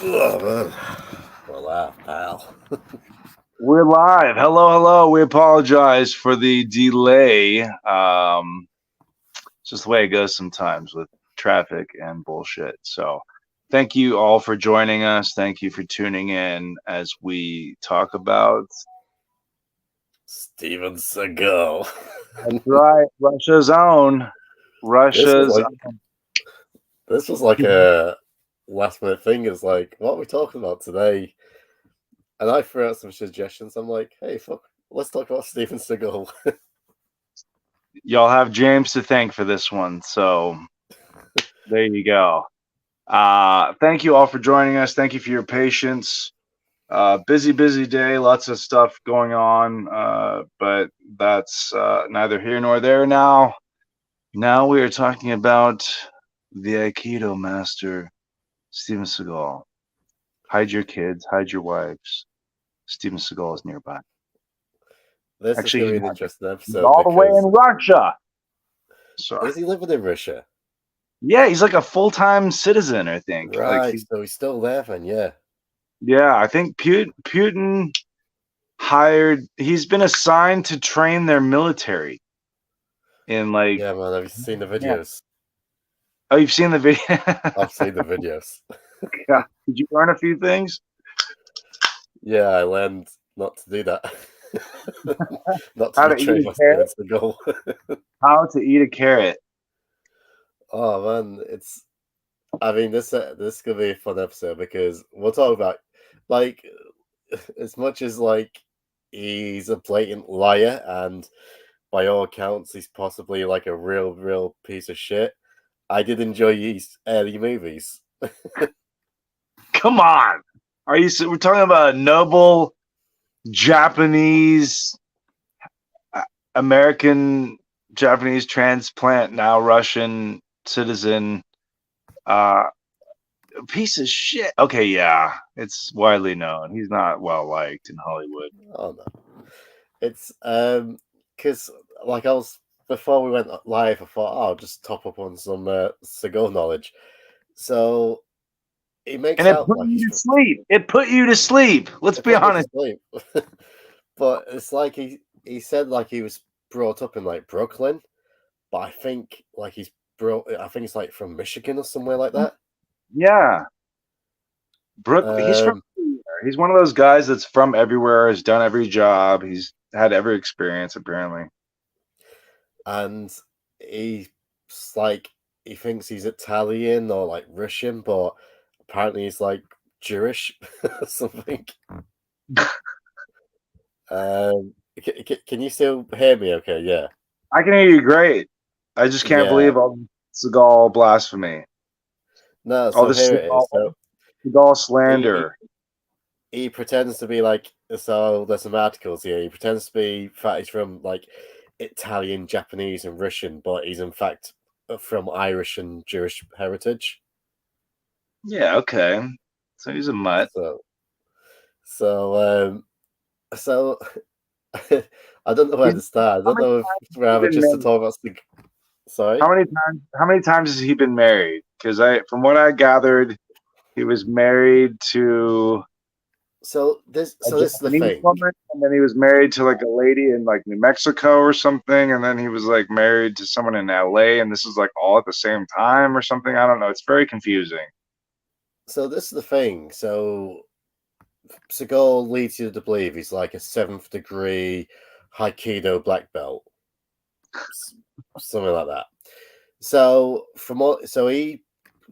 Oh, man. Well, laugh, pal. We're live. Hello, hello. We apologize for the delay. It's just the way it goes sometimes with traffic and bullshit. So, thank you all for joining us. Thank you for tuning in as we talk about. Steven Seagal. That's right, Russia's own. Russia's. This was like a last minute thing. It's like, what are we talking about today? And I threw out some suggestions. I'm like, hey, fuck, let's talk about Steven Seagal. Y'all have James to thank for this one. So, there you go. Thank you all for joining us. Thank you for your patience. Busy day, lots of stuff going on, but that's neither here nor there now. Now we are talking about the Aikido master, Steven Seagal. Hide your kids, hide your wives. Steven Seagal is nearby. This Actually, is going to be he's an not. interesting He's episode all the way because in Russia. Sorry. is he living in Russia? Yeah, he's like a full-time citizen, I think. Right, Like so he's still there then, yeah. yeah, I think Putin hired. He's been assigned to train their military. In like, Yeah, man, have you seen the yeah. videos? Oh, you've seen the video? I've seen the videos. Yeah. Did you learn a few things? Yeah, I learned not to do that. Not to How to betray eat my a carrot? Steven Seagal. How to eat a carrot? Oh man, I mean, this could be a fun episode because we'll talk about like as much as like he's a blatant liar and by all accounts he's possibly like a real piece of shit. I did enjoy his early movies. Come on. We're talking about a noble Japanese, American Japanese transplant, now Russian citizen, piece of shit. Okay, yeah, it's widely known. He's not well liked in Hollywood. Oh no, it's because like I was before we went live, I thought I'll just top up on some Seagal knowledge. So he makes And it out put like you he's to sleep. It put you to sleep. Let's it be put me to honest. sleep. But it's like he said like he was brought up in like Brooklyn, but I think like I think it's like from Michigan or somewhere like that. Yeah. He's from Um everywhere. He's one of those guys that's from everywhere, has done every job, he's had every experience apparently. and he's like he thinks he's Italian or like Russian, but apparently he's like Jewish or something. Can you still hear me okay? Yeah. I can hear you great. I just can't Yeah. believe all the Seagal blasphemy. No, All so this here it is. So Seagal he slander. he pretends to be like, so there's some articles here. He pretends to be fact he's from like Italian, Japanese, and Russian, but he's in fact from Irish and Jewish heritage. Yeah, okay. So he's a mutt. So so so I don't know where to start. I How don't many know if times has we're he having been just to married? talk about sorry. How many times has he been married? Because from what I gathered, he was married to So a this is the Japanese thing. woman, and then he was married to like a lady in like New Mexico or something, and then he was like married to someone in LA, and this is like all at the same time or something. I don't know. It's very confusing. So this is the thing. So Seagal leads you to believe he's like a 7th degree Aikido black belt, something like that. So so he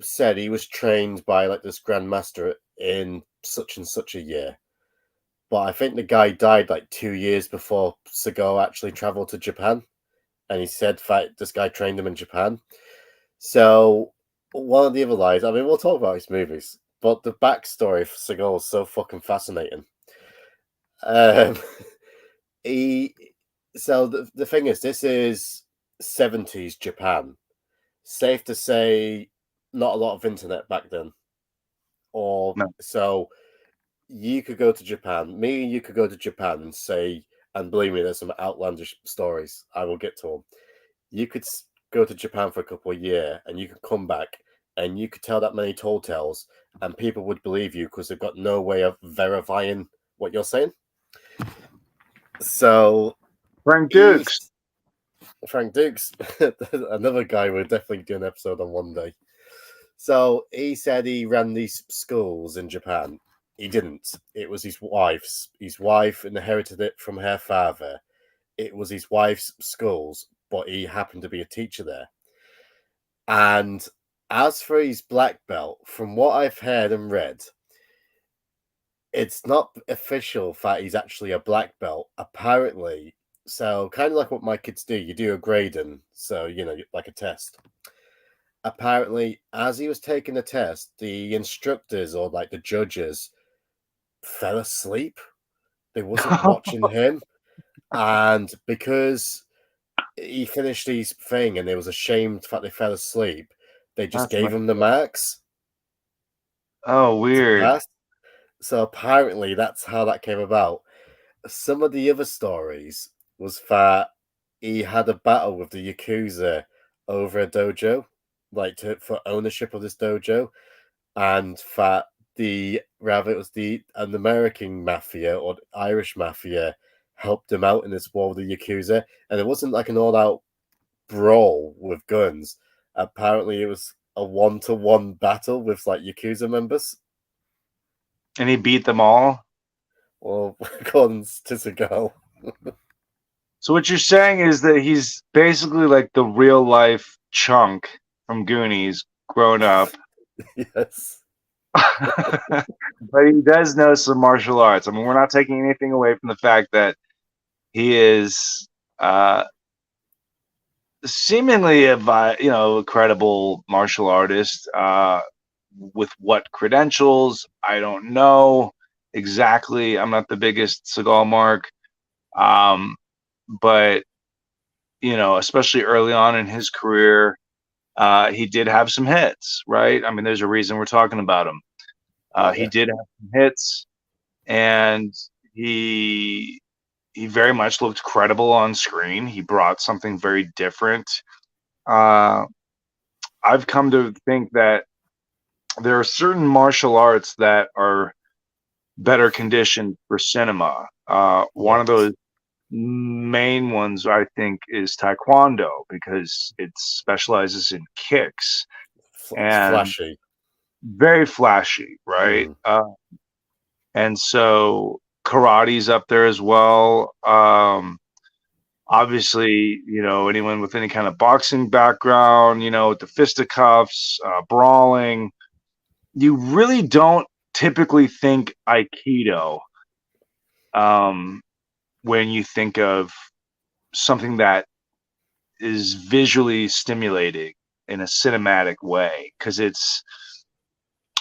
said he was trained by like this grandmaster in such and such a year, but I think the guy died like 2 years before Seagal actually traveled to Japan, and he said that this guy trained him in Japan. So one of the other lies, I mean, we'll talk about his movies, but the backstory for Seagal is so fucking fascinating. Um, he so the thing is, this is 70s Japan. Safe to say, not a lot of internet back then. Or No. so you could go to Japan. Me and you could go to Japan and say, and believe me, there's some outlandish stories. I will get to them. You could go to Japan for a couple of years, and you could come back, and you could tell that many tall tales, and people would believe you because they've got no way of verifying what you're saying. So Frank Dukes. Frank Dukes, another guy we'll definitely do an episode on one day. So he said he ran these schools in Japan. He didn't. It was his wife's. His wife inherited it from her father. It was his wife's schools, but he happened to be a teacher there. And as for his black belt, from what I've heard and read, it's not official that he's actually a black belt. Apparently, so kind of like what my kids do, you do a grading, so like a test. Apparently, as he was taking the test, the instructors or like the judges fell asleep. They wasn't watching him, and because he finished his thing and they was ashamed that they fell asleep, they just gave him the marks. Oh, weird. So apparently that's how that came about. Some of the other stories was that he had a battle with the Yakuza over a dojo, like for ownership of this dojo, and that it was an American mafia or Irish mafia helped him out in this war with the Yakuza, and it wasn't like an all-out brawl with guns. Apparently, it was a one-to-one battle with like Yakuza members. And he beat them all? Well, according to Seagal. So what you're saying is that he's basically like the real-life Chunk from Goonies grown up. Yes. But he does know some martial arts. I mean, we're not taking anything away from the fact that he is seemingly a credible martial artist. With what credentials, I don't know exactly. I'm not the biggest Seagal mark, but especially early on in his career, he did have some hits, right? I mean, there's a reason we're talking about him. He did have some hits, and he very much looked credible on screen. He brought something very different. I've come to think that there are certain martial arts that are better conditioned for cinema. One of those main ones, I think, is Taekwondo, because it specializes in kicks. It's flashy. Very flashy, right? And so karate's up there as well. Obviously, anyone with any kind of boxing background, with the fisticuffs, brawling, you really don't typically think Aikido when you think of something that is visually stimulating in a cinematic way, because it's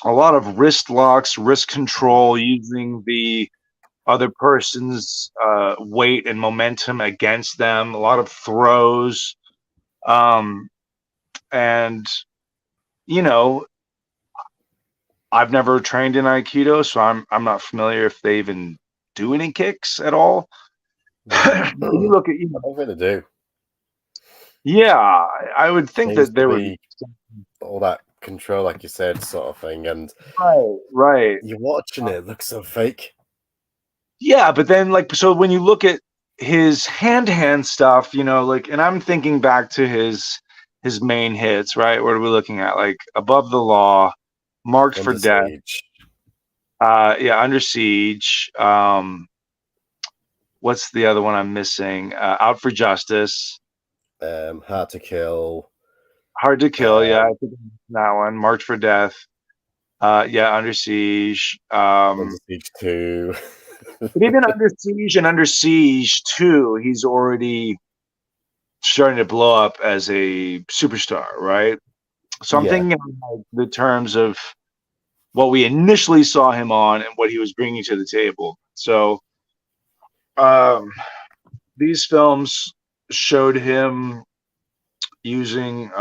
a lot of wrist locks, wrist control, using the other person's weight and momentum against them, a lot of throws, and I've never trained in Aikido, so I'm not familiar if they even do any kicks at all. When you look at, I don't really do. Yeah, I would think that there would be all that control, like you said, sort of thing, and right. You're watching it looks so fake. Yeah, but then so when you look at his hand stuff, and I'm thinking back to his main hits, right? What are we looking at? Like Above the Law, Marked for Death. Under Siege. What's the other one I'm missing? Out for Justice. Hard to Kill. Hard to Kill, I think that one. Marked for Death. Under Siege. Under Siege 2. But even Under Siege and Under Siege 2, he's already starting to blow up as a superstar, right? So I'm thinking of the terms of what we initially saw him on and what he was bringing to the table. So these films showed him using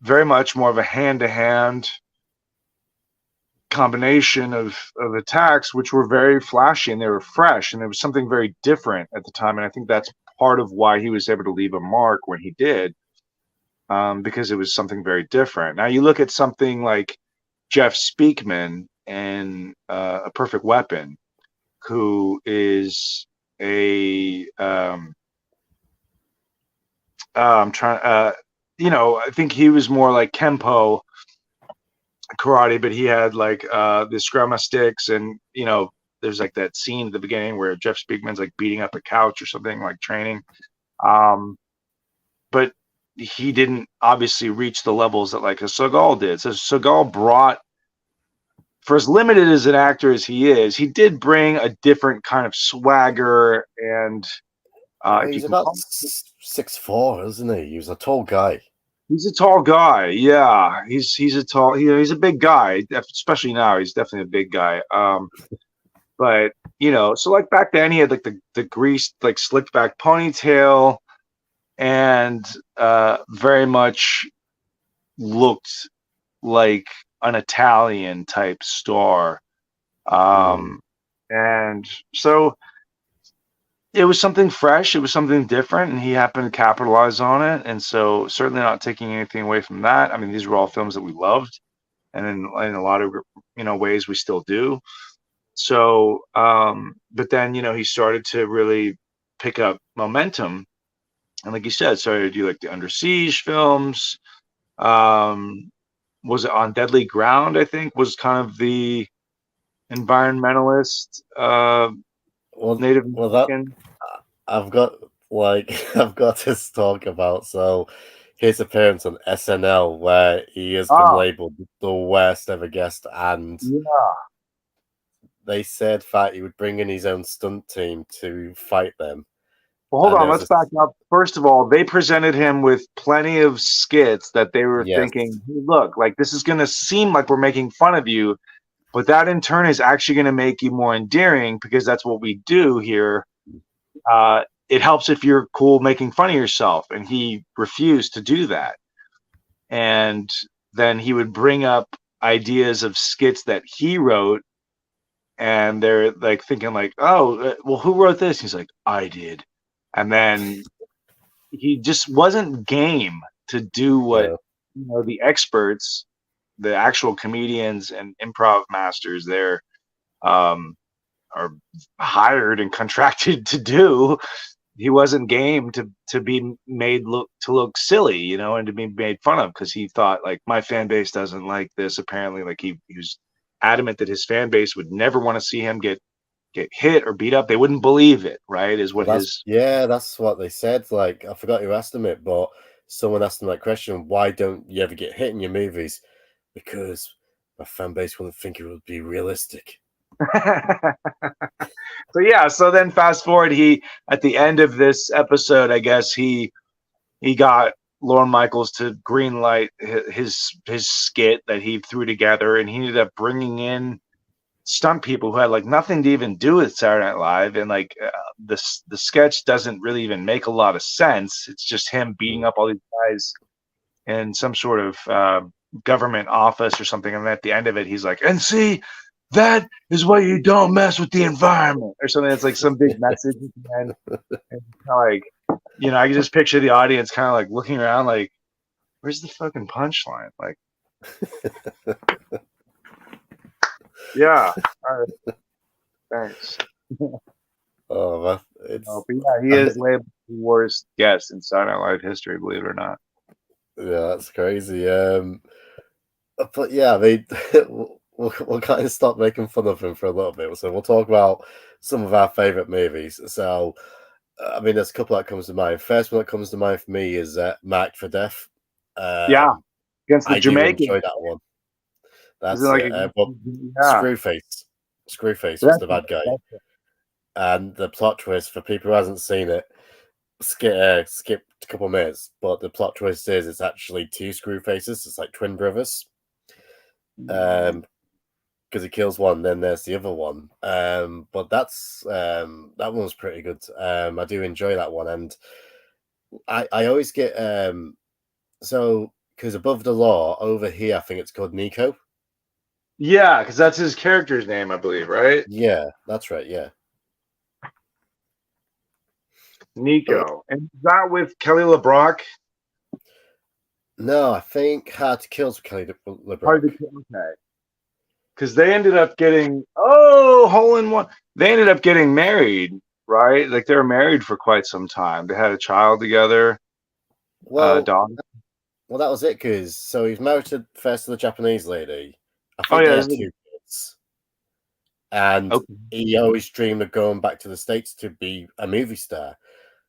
very much more of a hand-to-hand combination of attacks, which were very flashy and they were fresh, and there was something very different at the time. And I think that's part of why he was able to leave a mark when he did. because it was something very different. Now you look at something like Jeff Speakman in A Perfect Weapon, who is a I'm trying I think he was more like Kempo karate, but he had like the scrama sticks, and there's like that scene at the beginning where Jeff Speakman's like beating up a couch or something, like training. But he didn't obviously reach the levels that like a Seagal did. So Seagal brought, for as limited as an actor as he is, he did bring a different kind of swagger. And if you He's can about call 6'4", isn't he? He was a tall guy. he's a tall guy. Yeah, he's a tall. He's a big guy, especially now. He's definitely a big guy. But so like back then he had like the greased, like slicked back ponytail, and very much looked like an Italian type star. And so it was something fresh, it was something different, and he happened to capitalize on it. And so certainly not taking anything away from that. I mean, these were all films that we loved, and in a lot of ways we still do. So but then he started to really pick up momentum, and like you said, started to do like the Under Siege films. Was it On Deadly Ground, I think, was kind of the environmentalist Native That American. I've got I've got to talk about his appearance on SNL, where he has been labeled the worst ever guest, and Yeah. they said that he would bring in his own stunt team to fight them. Well, hold on, let's back up. First of all, they presented him with plenty of skits that they were thinking, hey, look, like this is going to seem like we're making fun of you, but that in turn is actually going to make you more endearing, because that's what we do here. It helps if you're cool making fun of yourself. And he refused to do that. And then he would bring up ideas of skits that he wrote, and they're like thinking like, oh, well, who wrote this? He's like, I did. And then he just wasn't game to do what the experts, the actual comedians and improv masters there are hired and contracted to do. He wasn't game to be made look silly, and to be made fun of, because he thought like, my fan base doesn't like this. Apparently, like he was adamant that his fan base would never want to see him get hit or beat up. They wouldn't believe it, right? Is what that's what they said. Like, I forgot who asked him it, but someone asked him that question: why don't you ever get hit in your movies? Because my fan base wouldn't think it would be realistic. So then fast forward, he, at the end of this episode, I guess he got Lorne Michaels to green light his skit that he threw together, and he ended up bringing in stunt people who had like nothing to even do with Saturday Night Live, and like the sketch doesn't really even make a lot of sense. It's just him beating up all these guys in some sort of government office or something, and at the end of it, he's like, and see, that is why you don't mess with the environment, or something. It's like some big message, and like, I can just picture the audience kind of like looking around like, where's the fucking punchline? Like, yeah, all right, thanks. But yeah, he is labeled the worst guest in Saturday Night Live history, believe it or not. Yeah, that's crazy. But yeah, we'll kind of stop making fun of him for a little bit. So we'll talk about some of our favorite movies. So, I mean, there's a couple that comes to mind. First one that comes to mind for me is Marked for Death. Against the Jamaican. I enjoy that one. That's like it. Screwface was the bad guy. And the plot twist, for people who hasn't seen it, skip a couple of minutes, but the plot twist is it's actually two Screwfaces. It's like twin brothers. Because he kills one, then there's the other one. But that's that one was pretty good. I do enjoy that one, and I always get because Above the Law over here, I think it's called Nico. Yeah, because that's his character's name, I believe, right? Yeah, that's right. Yeah, Nico, and is that with Kelly LeBrock? No, I think Hard to Kill's with Kelly Hard to LeBrock. Kill. Okay. Because they ended up getting hole in one. They ended up getting married, right? Like they were married for quite some time. They had a child together, a Well, daughter. well, that was it. Because so he's married to first to the Japanese lady. I Oh think they yeah, had two kids, and okay. he always dreamed of going back to the States to be a movie star.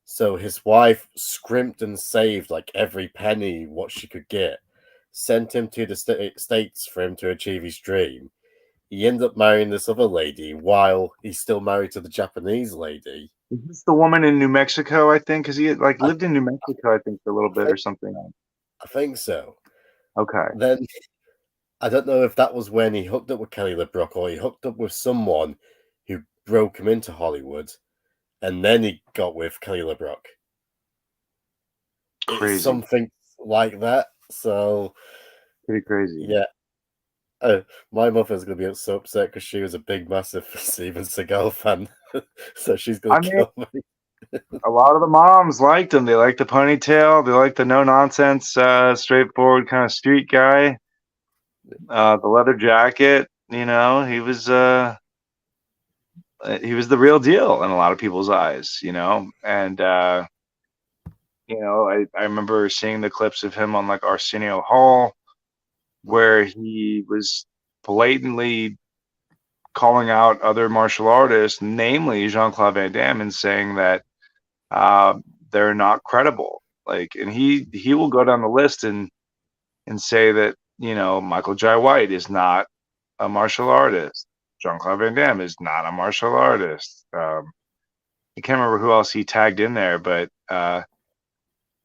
So his wife scrimped and saved like every penny what she could get, sent him to the States for him to achieve his dream. He ended up marrying this other lady while he's still married to the Japanese lady. Is this the woman in New Mexico? I think because he had, like I, lived in New Mexico, I think, for a little I bit think or something. I think so. Okay, Then I don't know if that was when he hooked up with Kelly LeBrock or he hooked up with someone who broke him into Hollywood, and then he got with Kelly LeBrock. It's crazy, something like that. So pretty crazy. yeah, uh, my mother's gonna be so upset because she was a big, massive Steven Seagal fan, so she's gonna I mean, kill me. a lot of the moms liked him. They liked the ponytail. They liked the no nonsense, straightforward kind of street guy. The leather jacket. He was the real deal in a lot of people's eyes. And I remember seeing the clips of him on like Arsenio Hall, where he was blatantly calling out other martial artists, namely Jean-Claude Van Damme, and saying that uh, they're not credible. Like, and he will go down the list and say that Michael Jai White is not a martial artist. Jean-Claude Van Damme is not a martial artist. I can't remember who else he tagged in there, but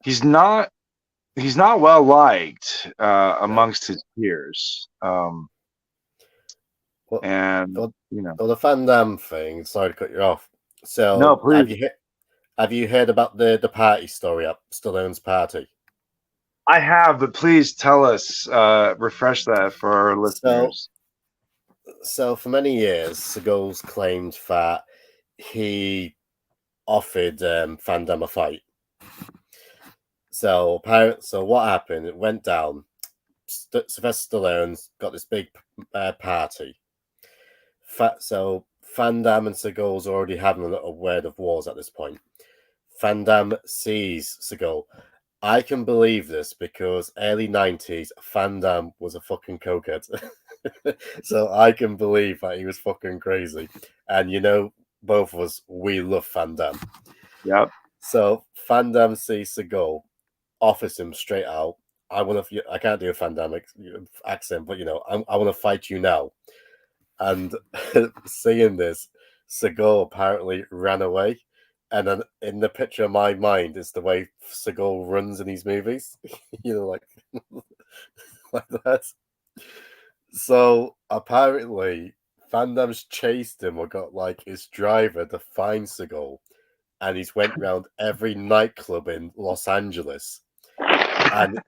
he's not well liked No, amongst his peers. well, And well, well, the Van Damme thing. Sorry to cut you off. no, So please. have you heard about the party story at Stallone's party? I have, but please tell us, refresh that for our So listeners. so for many years, Seagal's claimed that he offered Van Damme a fight. So what happened? It went down. Sylvester Stallone's got this big party. So Van Damme and Seagal's already having a little word of wars at this point. Van Damme sees Seagal. I can believe this because early 90s, Van Damme was a fucking cokehead. So I can believe that he was fucking crazy. And both of us, we love Van Damme. Yep. So Van Damme sees Seagal, offers him straight out. I can't do a Van Damme accent, but I want to fight you now. And seeing this, Seagal apparently ran away. And then in the picture of my mind is the way Seagal runs in these movies, like like that. So apparently, Van Damme's chased him or got like his driver to find Seagal, and he's went round every nightclub in Los Angeles, and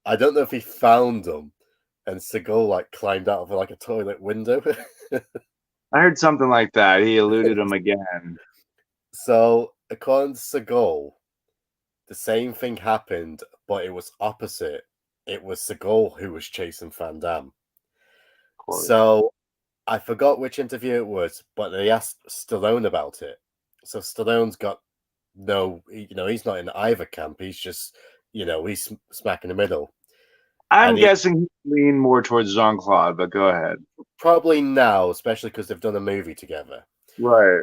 I don't know if he found them, and Seagal like climbed out of like a toilet window. I heard something like that. He eluded him again. So according to Seagal, the same thing happened, but it was opposite. It was Seagal who was chasing Van Damme. Of course. So I forgot which interview it was, but they asked Stallone about it. So Stallone's got he's not in either camp. He's just, he's smack in the middle. I'm And he guessing he leaned more towards Jean Claude, but go ahead. probably now, especially because they've done a movie together. Right.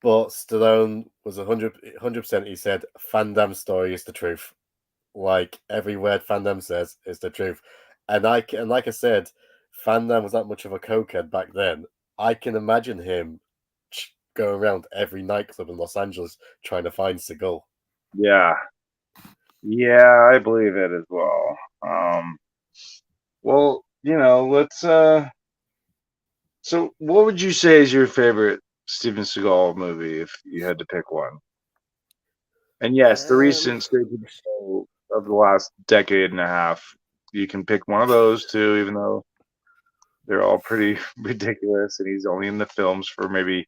But Stallone was 100%. He said, Van Damme's story is the truth. Like every word Van Damme says is the truth. And like I said, Van Damme was that much of a cokehead back then. I can imagine him going around every nightclub in Los Angeles trying to find Seagal. Yeah. Yeah, I believe it as well. Well, let's so what would you say is your favorite Steven Seagal movie if you had to pick one? And yes, the Um, recent State of the Show of the last decade and a half. You can pick one of those too, even though they're all pretty ridiculous, and he's only in the films for maybe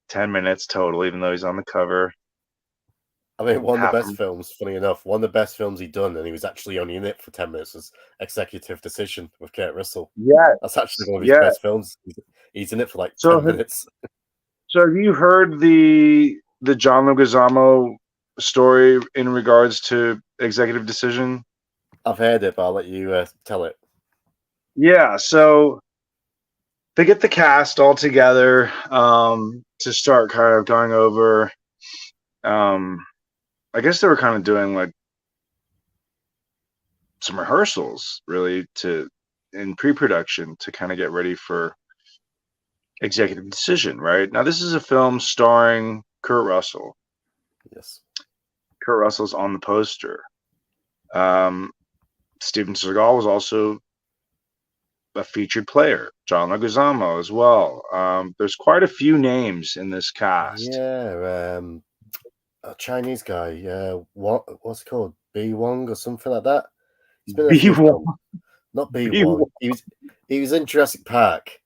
10 minutes total, even though he's on the cover. I mean, one of the best happened. films, funny enough, one of the best films he'd done, and he was actually only in it for 10 minutes, was Executive Decision with Kurt Russell. Yes, That's actually one of his yeah. best films. He's in it for like So 10 minutes. So have you heard the John Leguizamo story in regards to Executive Decision? I've heard it, but I'll let you tell it. Yeah, so they get the cast all together to start kind of going over. I guess they were kind of doing like some rehearsals, really, in pre-production to kind of get ready for Executive Decision. Right now, this is a film starring Kurt Russell. Yes. Kurt Russell's on the poster. Steven Seagal was also a featured player. John Leguizamo as well. There's quite a few names in this cast. Yeah, a Chinese guy. What's it called? B Wong or something like that. He's been in a few films. Not B Wong. He was in Jurassic Park.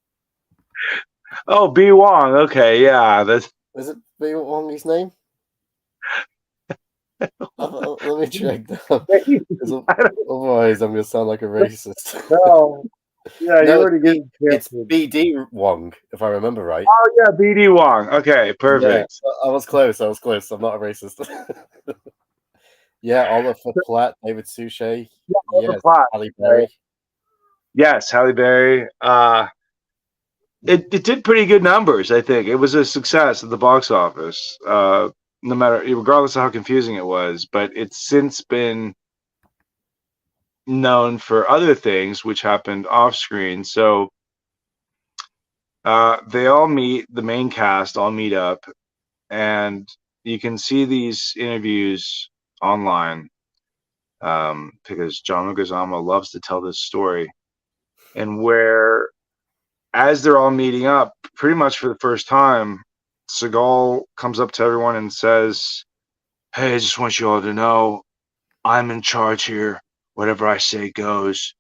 Oh, B Wong. Okay, yeah. Is it B Wong? His name? Let me check down. Otherwise, I'm going to sound like a racist. No. Yeah, no, you already gave it's B.D. Wong, if I remember right. Oh, yeah, B.D. Wong. Okay, perfect. Yeah, I was close. I'm not a racist. Yeah, Oliver Platt, David Suchet. Yeah, Platt. Halle Berry. Yes, Halle Berry. It did pretty good numbers, I think. It was a success at the box office. No matter, regardless of how confusing it was, but it's since been known for other things which happened off screen. So they all meet, the main cast all meet up, and you can see these interviews online because John Leguizamo loves to tell this story, and where as they're all meeting up, pretty much for the first time, Seagal comes up to everyone and says, "Hey, I just want you all to know I'm in charge here. Whatever I say goes.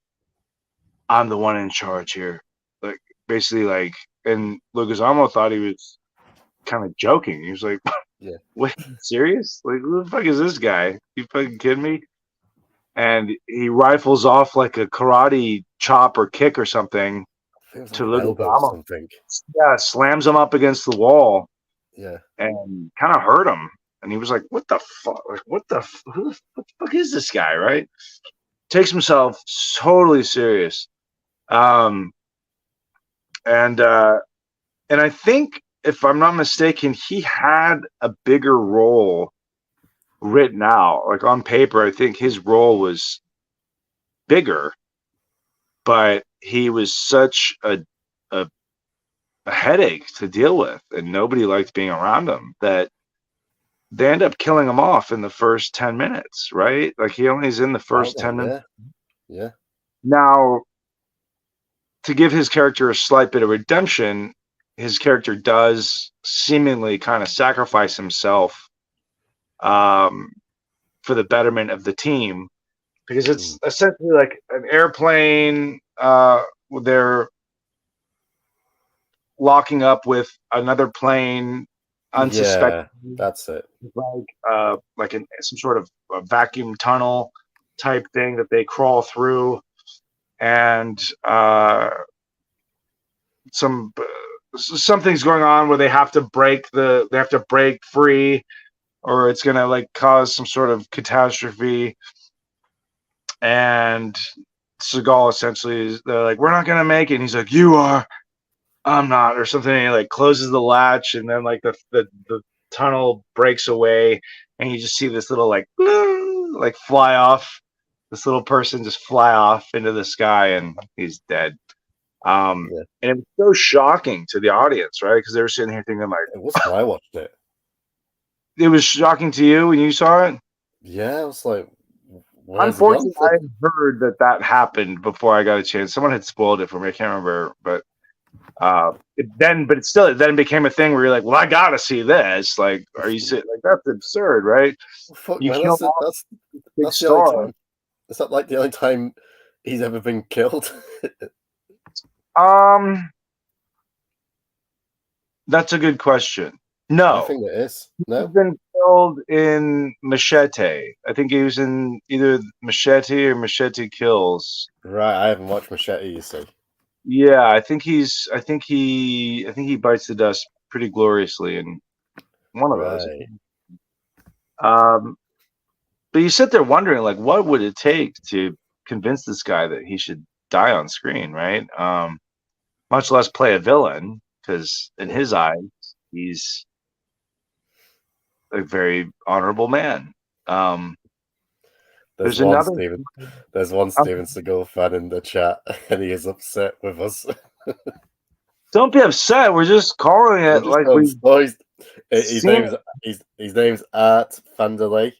I'm the one in charge here." Like, basically, like, and Leguizamo thought he was kind of joking. He was like, Yeah. "Wait, serious? Like, who the fuck is this guy? You fucking kidding me?" And he rifles off like a karate chop or kick or something to Leguizamo. Something. Yeah, slams him up against the wall. Yeah. And kind of hurt him. And he was like, "What the fuck? Like, what the fuck is this guy?" Right? Takes himself totally serious. And I think, if I'm not mistaken, he had a bigger role written out. Like, on paper, I think his role was bigger, but he was such a headache to deal with, and nobody liked being around him, that they end up killing him off in the first 10 minutes, right? Like, he only is in the first 10 minutes. Yeah. Now, to give his character a slight bit of redemption, his character does seemingly kind of sacrifice himself for the betterment of the team, because it's essentially like an airplane. They're locking up with another plane, unsuspected. Yeah, that's it. Like some sort of a vacuum tunnel type thing that they crawl through, and something's going on where they have to break free, or it's gonna like cause some sort of catastrophe. And Seagal essentially they're like, "We're not gonna make it," and he's like, "You are, I'm not," or something. And he like closes the latch, and then like the tunnel breaks away, and you just see this little like fly off. This little person just fly off into the sky, and he's dead. And it was so shocking to the audience, right? Because they were sitting here thinking like, it was when I watched it. It was shocking to you when you saw it? Yeah, I was like, unfortunately, I heard that happened before I got a chance. Someone had spoiled it for me. I can't remember, but it then became a thing where you're like, well, I gotta see this. Like, are you like, that's absurd, right? Fuck, you man, kill that's big star. It's not like the only time he's ever been killed. That's a good question. No, I think it is. No, he's been killed in Machete. I think he was in either Machete or Machete Kills. Right, I haven't watched Machete, you see. Yeah, I think he bites the dust pretty gloriously in one of those. Right. But you sit there wondering, like, what would it take to convince this guy that he should die on screen, right? Much less play a villain, because in his eyes, he's a very honorable man. There's There's one another. Steven. There's one Steven Seagal fan in the chat, and he is upset with us. Don't be upset. We're just calling We're it just like telling we. stories. His Seen name's his name's Art Vanderlei,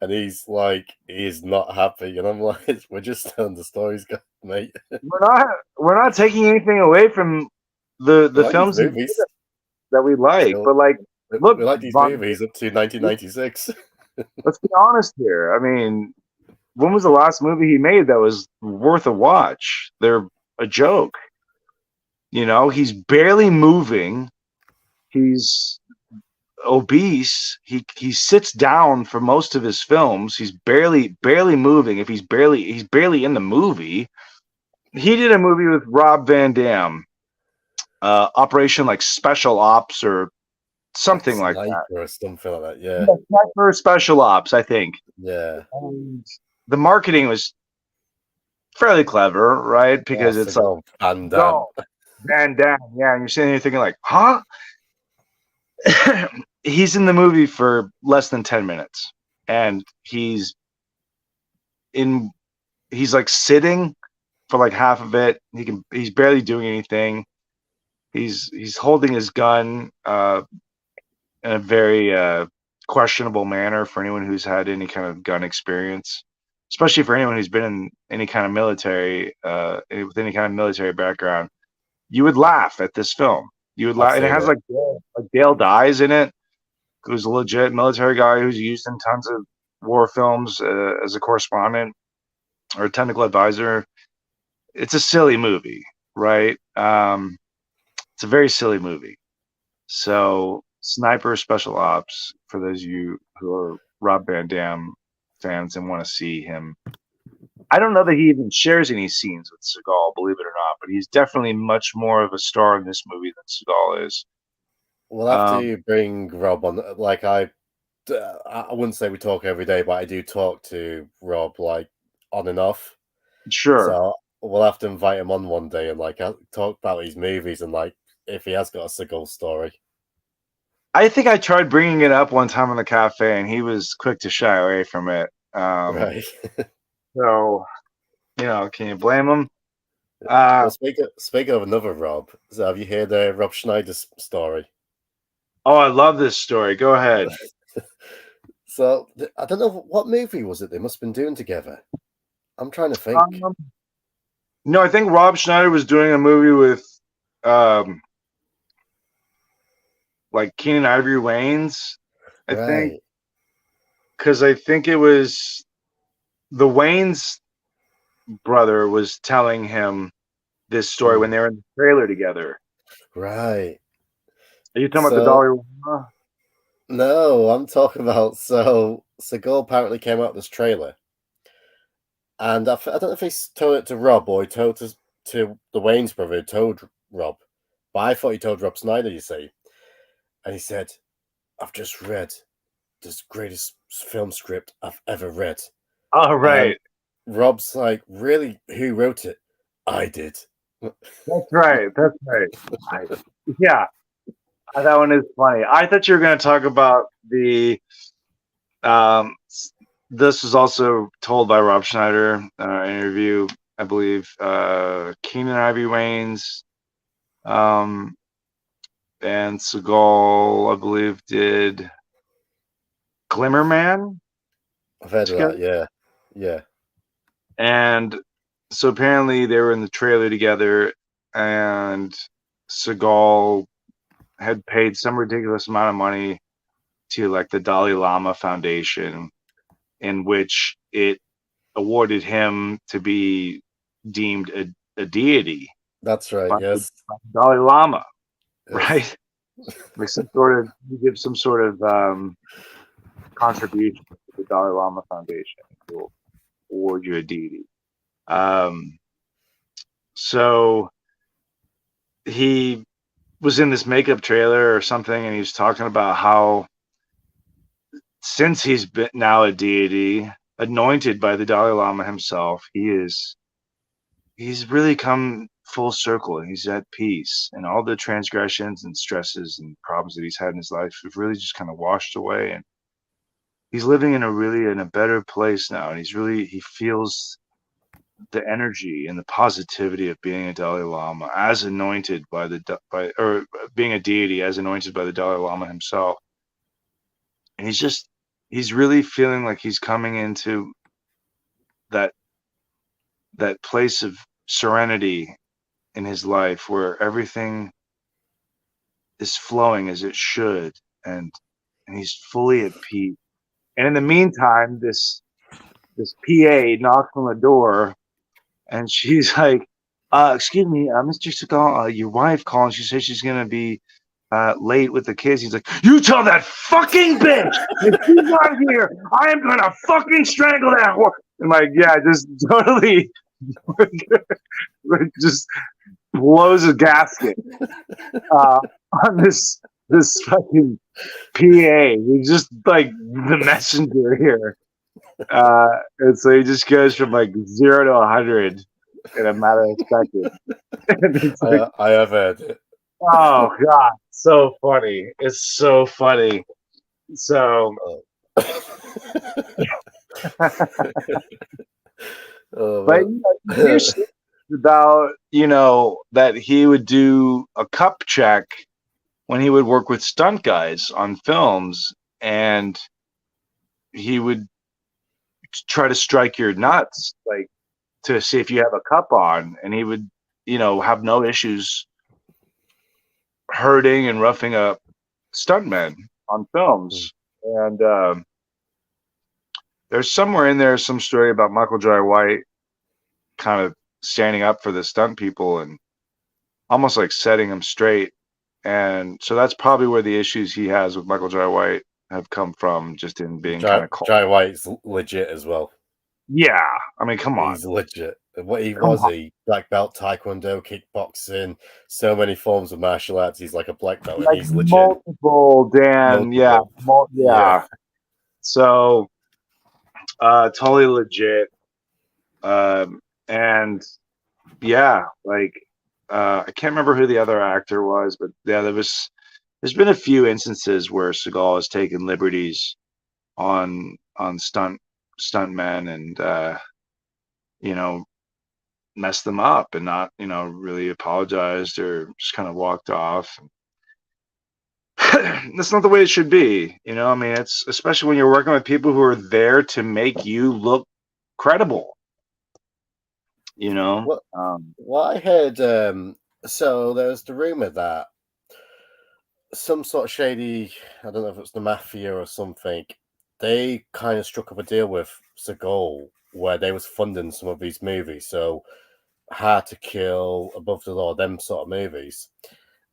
and he's like he's not happy, and I'm like, we're just telling the stories, mate. We're not taking anything away from the We like these films movies. that we like, Still, but like, look, we like these movies up to 1996. let's be honest here. I mean, when was the last movie he made that was worth a watch? They're a joke. You know, he's barely moving. He's obese. He sits down for most of his films. He's barely moving. If he's barely in the movie. He did a movie with Rob Van Dam, Operation like Special Ops or something like that. Or something like that. Yeah. Sniper Special Ops, I think. Yeah. And the marketing was fairly clever, right? Because it's like Van Damme. Van Damme, yeah. And you're sitting there thinking like, huh? He's in the movie for less than 10 minutes, and he's like sitting for like half of it. He's barely doing anything. He's holding his gun in a very questionable manner for anyone who's had any kind of gun experience, especially for anyone who's been in any kind of military with any kind of military background. You would laugh at this film. You would laugh, and it has like Dale Dyes in it, who's a legit military guy who's used in tons of war films as a correspondent or a technical advisor. It's a silly movie, right? It's a very silly movie. So, Sniper Special Ops, for those of you who are Rob Van Dam fans and want to see him. I don't know that he even shares any scenes with Seagal, believe it or not, but he's definitely much more of a star in this movie than Seagal is. We'll have to bring Rob on. Like I wouldn't say we talk every day, but I do talk to Rob like on and off. Sure. So we'll have to invite him on one day and like talk about his movies and like if he has got a Seagal story. I think I tried bringing it up one time in the cafe, and he was quick to shy away from it. Right. So, can you blame him? Well, speaking of another Rob, so have you heard Rob Schneider's story? Oh, I love this story. Go ahead. So I don't know what movie was it they must have been doing together. I'm trying to think. No, I think Rob Schneider was doing a movie with like Keenan Ivory Wayans, I think, because I think it was the Wayans brother was telling him this story when they were in the trailer together. Right. Are you talking about the Dalai Lama? No, I'm talking about Seagal apparently came out with this trailer, and I don't know if he told it to Rob or he told it to the Wayans brother. He told Rob, but I thought he told Rob Schneider. You see. And he said, "I've just read this greatest film script I've ever read." Oh, right. And Rob's like, "Really? Who wrote it?" "I did." That's right. Yeah. That one is funny. I thought you were going to talk about the this was also told by Rob Schneider in an interview, I believe. Keenan Ivory Wayans and Seagal, I believe, did Glimmer Man. I've heard of that, yeah. And so apparently they were in the trailer together, and Seagal had paid some ridiculous amount of money to like the Dalai Lama Foundation, in which it awarded him to be deemed a deity. That's right. Yes, Dalai Lama, yes. Right? Like some sort of, you give some sort of contribution to the Dalai Lama Foundation. We'll award you a deity. So he was in this makeup trailer or something, and he was talking about how since he's been now a deity, anointed by the Dalai Lama himself, he's really come full circle, and he's at peace, and all the transgressions and stresses and problems that he's had in his life have really just kind of washed away, and he's living in a better place now, and he feels the energy and the positivity of being a Dalai Lama as anointed by or being a deity as anointed by the Dalai Lama himself. And he's really feeling like he's coming into that place of serenity in his life where everything is flowing as it should, and he's fully at peace. And in the meantime, this PA knocks on the door, and she's like, excuse me, Mr. Seagal, your wife calling. She says she's going to be late with the kids. He's like, you tell that fucking bitch if she's not here, I am going to fucking strangle that whore. And like, yeah, just totally just blows a gasket on this fucking PA. He's just like the messenger here. And so he just goes from like 0 to 100 in a matter of seconds. Like, I have heard it. Oh God, so funny! It's so funny. So, but here's about that he would do a cup check when he would work with stunt guys on films, and he would try to strike your nuts, like to see if you have a cup on, and he would, have no issues hurting and roughing up stuntmen on films. And there's somewhere in there some story about Michael Jai White kind of standing up for the stunt people and almost like setting them straight. And so that's probably where the issues he has with Michael Jai White have come from, just in being kind of cold. Jai White's legit as well. Yeah, I mean, come on. He's legit. What he black belt, taekwondo, kickboxing, so many forms of martial arts. He's like a black belt, like and he's legit. Multiple, Dan. Multiple. Yeah. So, totally legit. And yeah, like I can't remember who the other actor was, but yeah, there's been a few instances where Seagal has taken liberties on stuntmen and messed them up and not really apologized or just kind of walked off. That's not the way it should be. I mean, it's especially when you're working with people who are there to make you look credible. Well, I heard so there's the rumor that some sort of shady, I don't know if it's the mafia or something, they kind of struck up a deal with Seagal where they was funding some of these movies. So Hard to Kill, Above the Law, them sort of movies.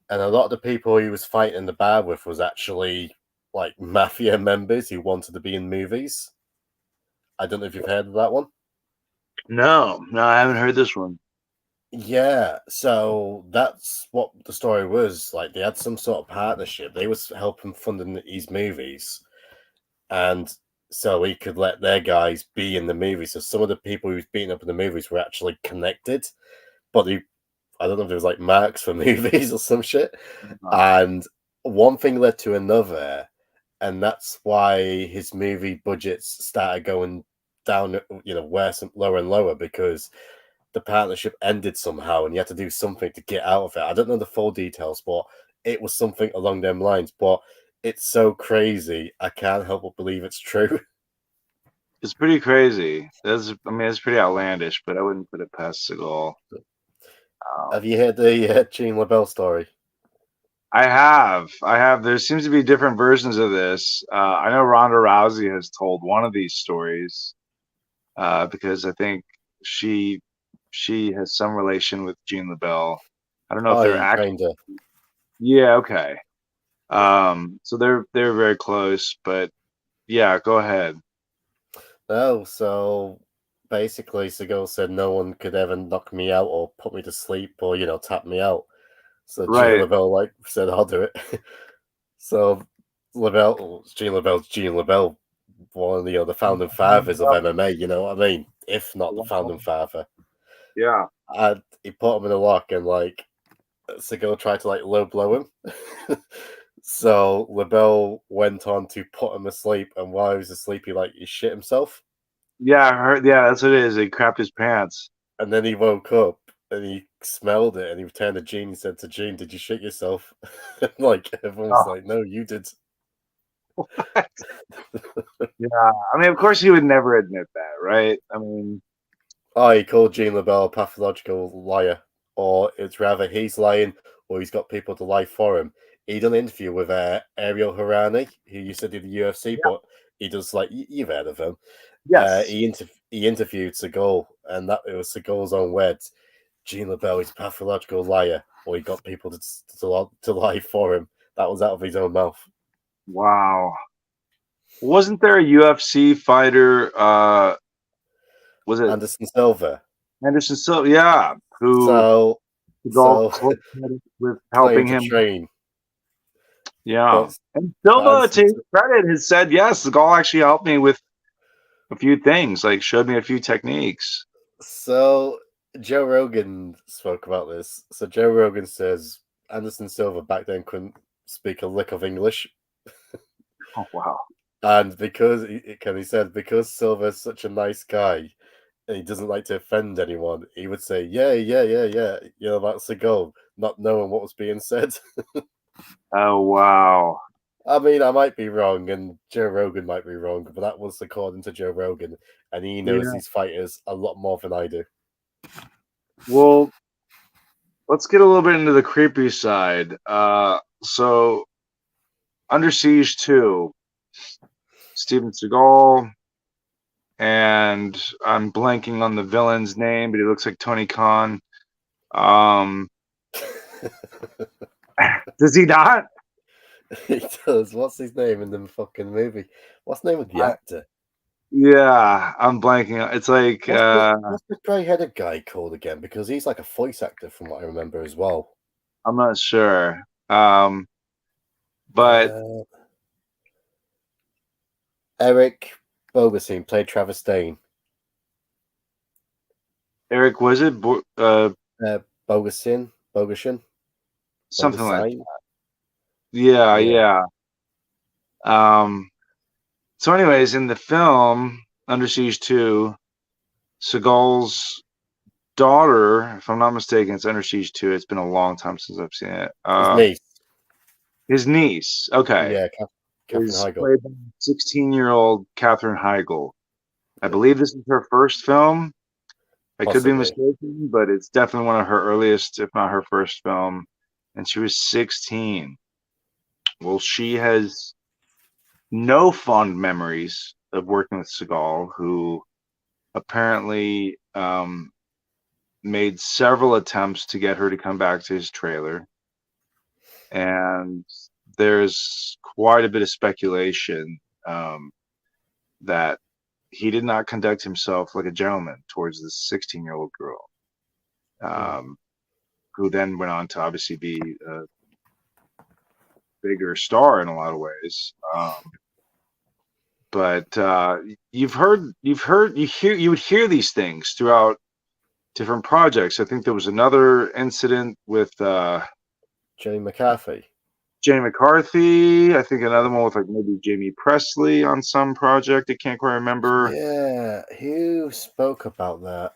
And a lot of the people he was fighting in the bar with was actually like mafia members who wanted to be in movies. I don't know if you've heard of that one. No, I haven't heard this one. Yeah, so that's what the story was. Like they had some sort of partnership. They was helping funding these movies, and so he could let their guys be in the movies. So some of the people he was beating up in the movies were actually connected, but I don't know if there was like marks for movies or some shit. And one thing led to another, and that's why his movie budgets started going down, worse and lower and lower, because the partnership ended somehow and you had to do something to get out of it. I don't know the full details, but it was something along them lines. But it's so crazy, I can't help but believe it's true. It's pretty crazy. It's pretty outlandish, but I wouldn't put it past Seagal. Have you heard the Gene LaBelle story? I have. There seems to be different versions of this. I know Ronda Rousey has told one of these stories because I think she has some relation with Gene LaBelle. I don't know if they're actually. Yeah. Okay. So they're very close, but Yeah, go ahead. Oh, so basically, Seagal said no one could ever knock me out or put me to sleep or tap me out. So Gene Right. LaBelle said I'll do it. So Gene LaBelle, one of the founding fathers of MMA. You know what I mean? If not the founding father, Yeah. and he put him in a lock and Seagal tried to low blow him. So LaBelle went on to put him asleep, and while he was asleep, he shit himself. Yeah, I heard. Yeah, that's what it is. He crapped his pants. And then he woke up and he smelled it and he turned to Gene and said to Gene, "Did you shit yourself?" And everyone was Oh, like, "No, you did." yeah. I mean, of course, he would never admit that, right? I mean, Oh, he called Gene LaBelle a pathological liar, or it's rather he's lying, or he's got people to lie for him. He done an interview with Ariel Harani, who used to do the UFC, yeah. but he does you've heard of him. Yes. He interviewed Seagal, and that it was Seagal's own words. Gene LaBelle is a pathological liar, or he got people to lie for him. That was out of his own mouth. Wow. Wasn't there a UFC fighter? Was it Anderson Silva. Anderson Silva? Yeah, who So, all so credited with claim helping to him. train, Yeah, but and but Silva, to Anderson. his credit, has said yes. The goal actually helped me with a few things, like showed me a few techniques. So Joe Rogan spoke about this. So Joe Rogan says Anderson Silva back then couldn't speak a lick of English, Oh wow. and he said because Silva's such a nice guy and he doesn't like to offend anyone, he would say yeah, yeah, yeah, yeah. That's the goal, not knowing what was being said. Oh wow. I mean, I might be wrong, and Joe Rogan might be wrong, but that was according to Joe Rogan, and he knows Yeah. these fighters a lot more than I do. Well, let's get a little bit into the creepy side. So Under Siege 2, Steven Seagal, and I'm blanking on the villain's name, but he looks like Tony Khan. Um, does he not? He does. What's his name in the fucking movie? What's the name of the I, actor? yeah, I'm blanking. It's like What's the grey-headed guy called again? Because he's like a voice actor, from what I remember as well. I'm not sure. But Uh, Eric Bogerson played Travis Dane. Eric, was it Bogerson, something like Bogerson. yeah, Yeah, yeah. So anyways, in the film Under Siege 2, Seagal's daughter, if I'm not mistaken, it's Under Siege 2. It's been a long time since I've seen it. his niece. His niece, okay, Yeah, Catherine is Heigl. played by 16-year-old Katherine Heigl. I Yeah, believe this is her first film. I could be possibly. mistaken, but it's definitely one of her earliest, if not her first film. And she was 16. Well, she has no fond memories of working with Seagal, who apparently made several attempts to get her to come back to his trailer. And there's quite a bit of speculation that he did not conduct himself like a gentleman towards this 16-year-old girl, Hmm. who then went on to obviously be a bigger star in a lot of ways. But you would hear these things throughout different projects. I think there was another incident with Jenny McCarthy. Jenny McCarthy. I think another one with like maybe Jamie Presley on some project. I can't quite remember, Yeah, who spoke about that?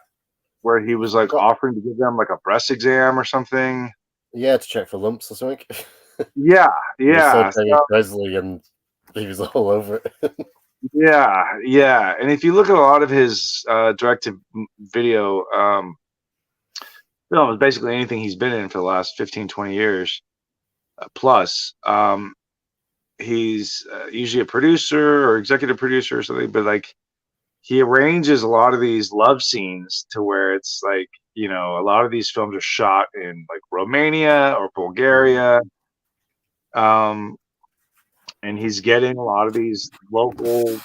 where he was I like forgot. offering to give them like a breast exam or something. Yeah, to check for lumps or something. Yeah, He saw yeah. Jamie So Presley and he was all over it. yeah, yeah. And if you look at a lot of his directed video films, basically anything he's been in for the last 15, 20 years plus, he's usually a producer or executive producer or something, but like he arranges a lot of these love scenes to where it's like, a lot of these films are shot in like Romania or Mm. Bulgaria. Um, and he's getting a lot of these local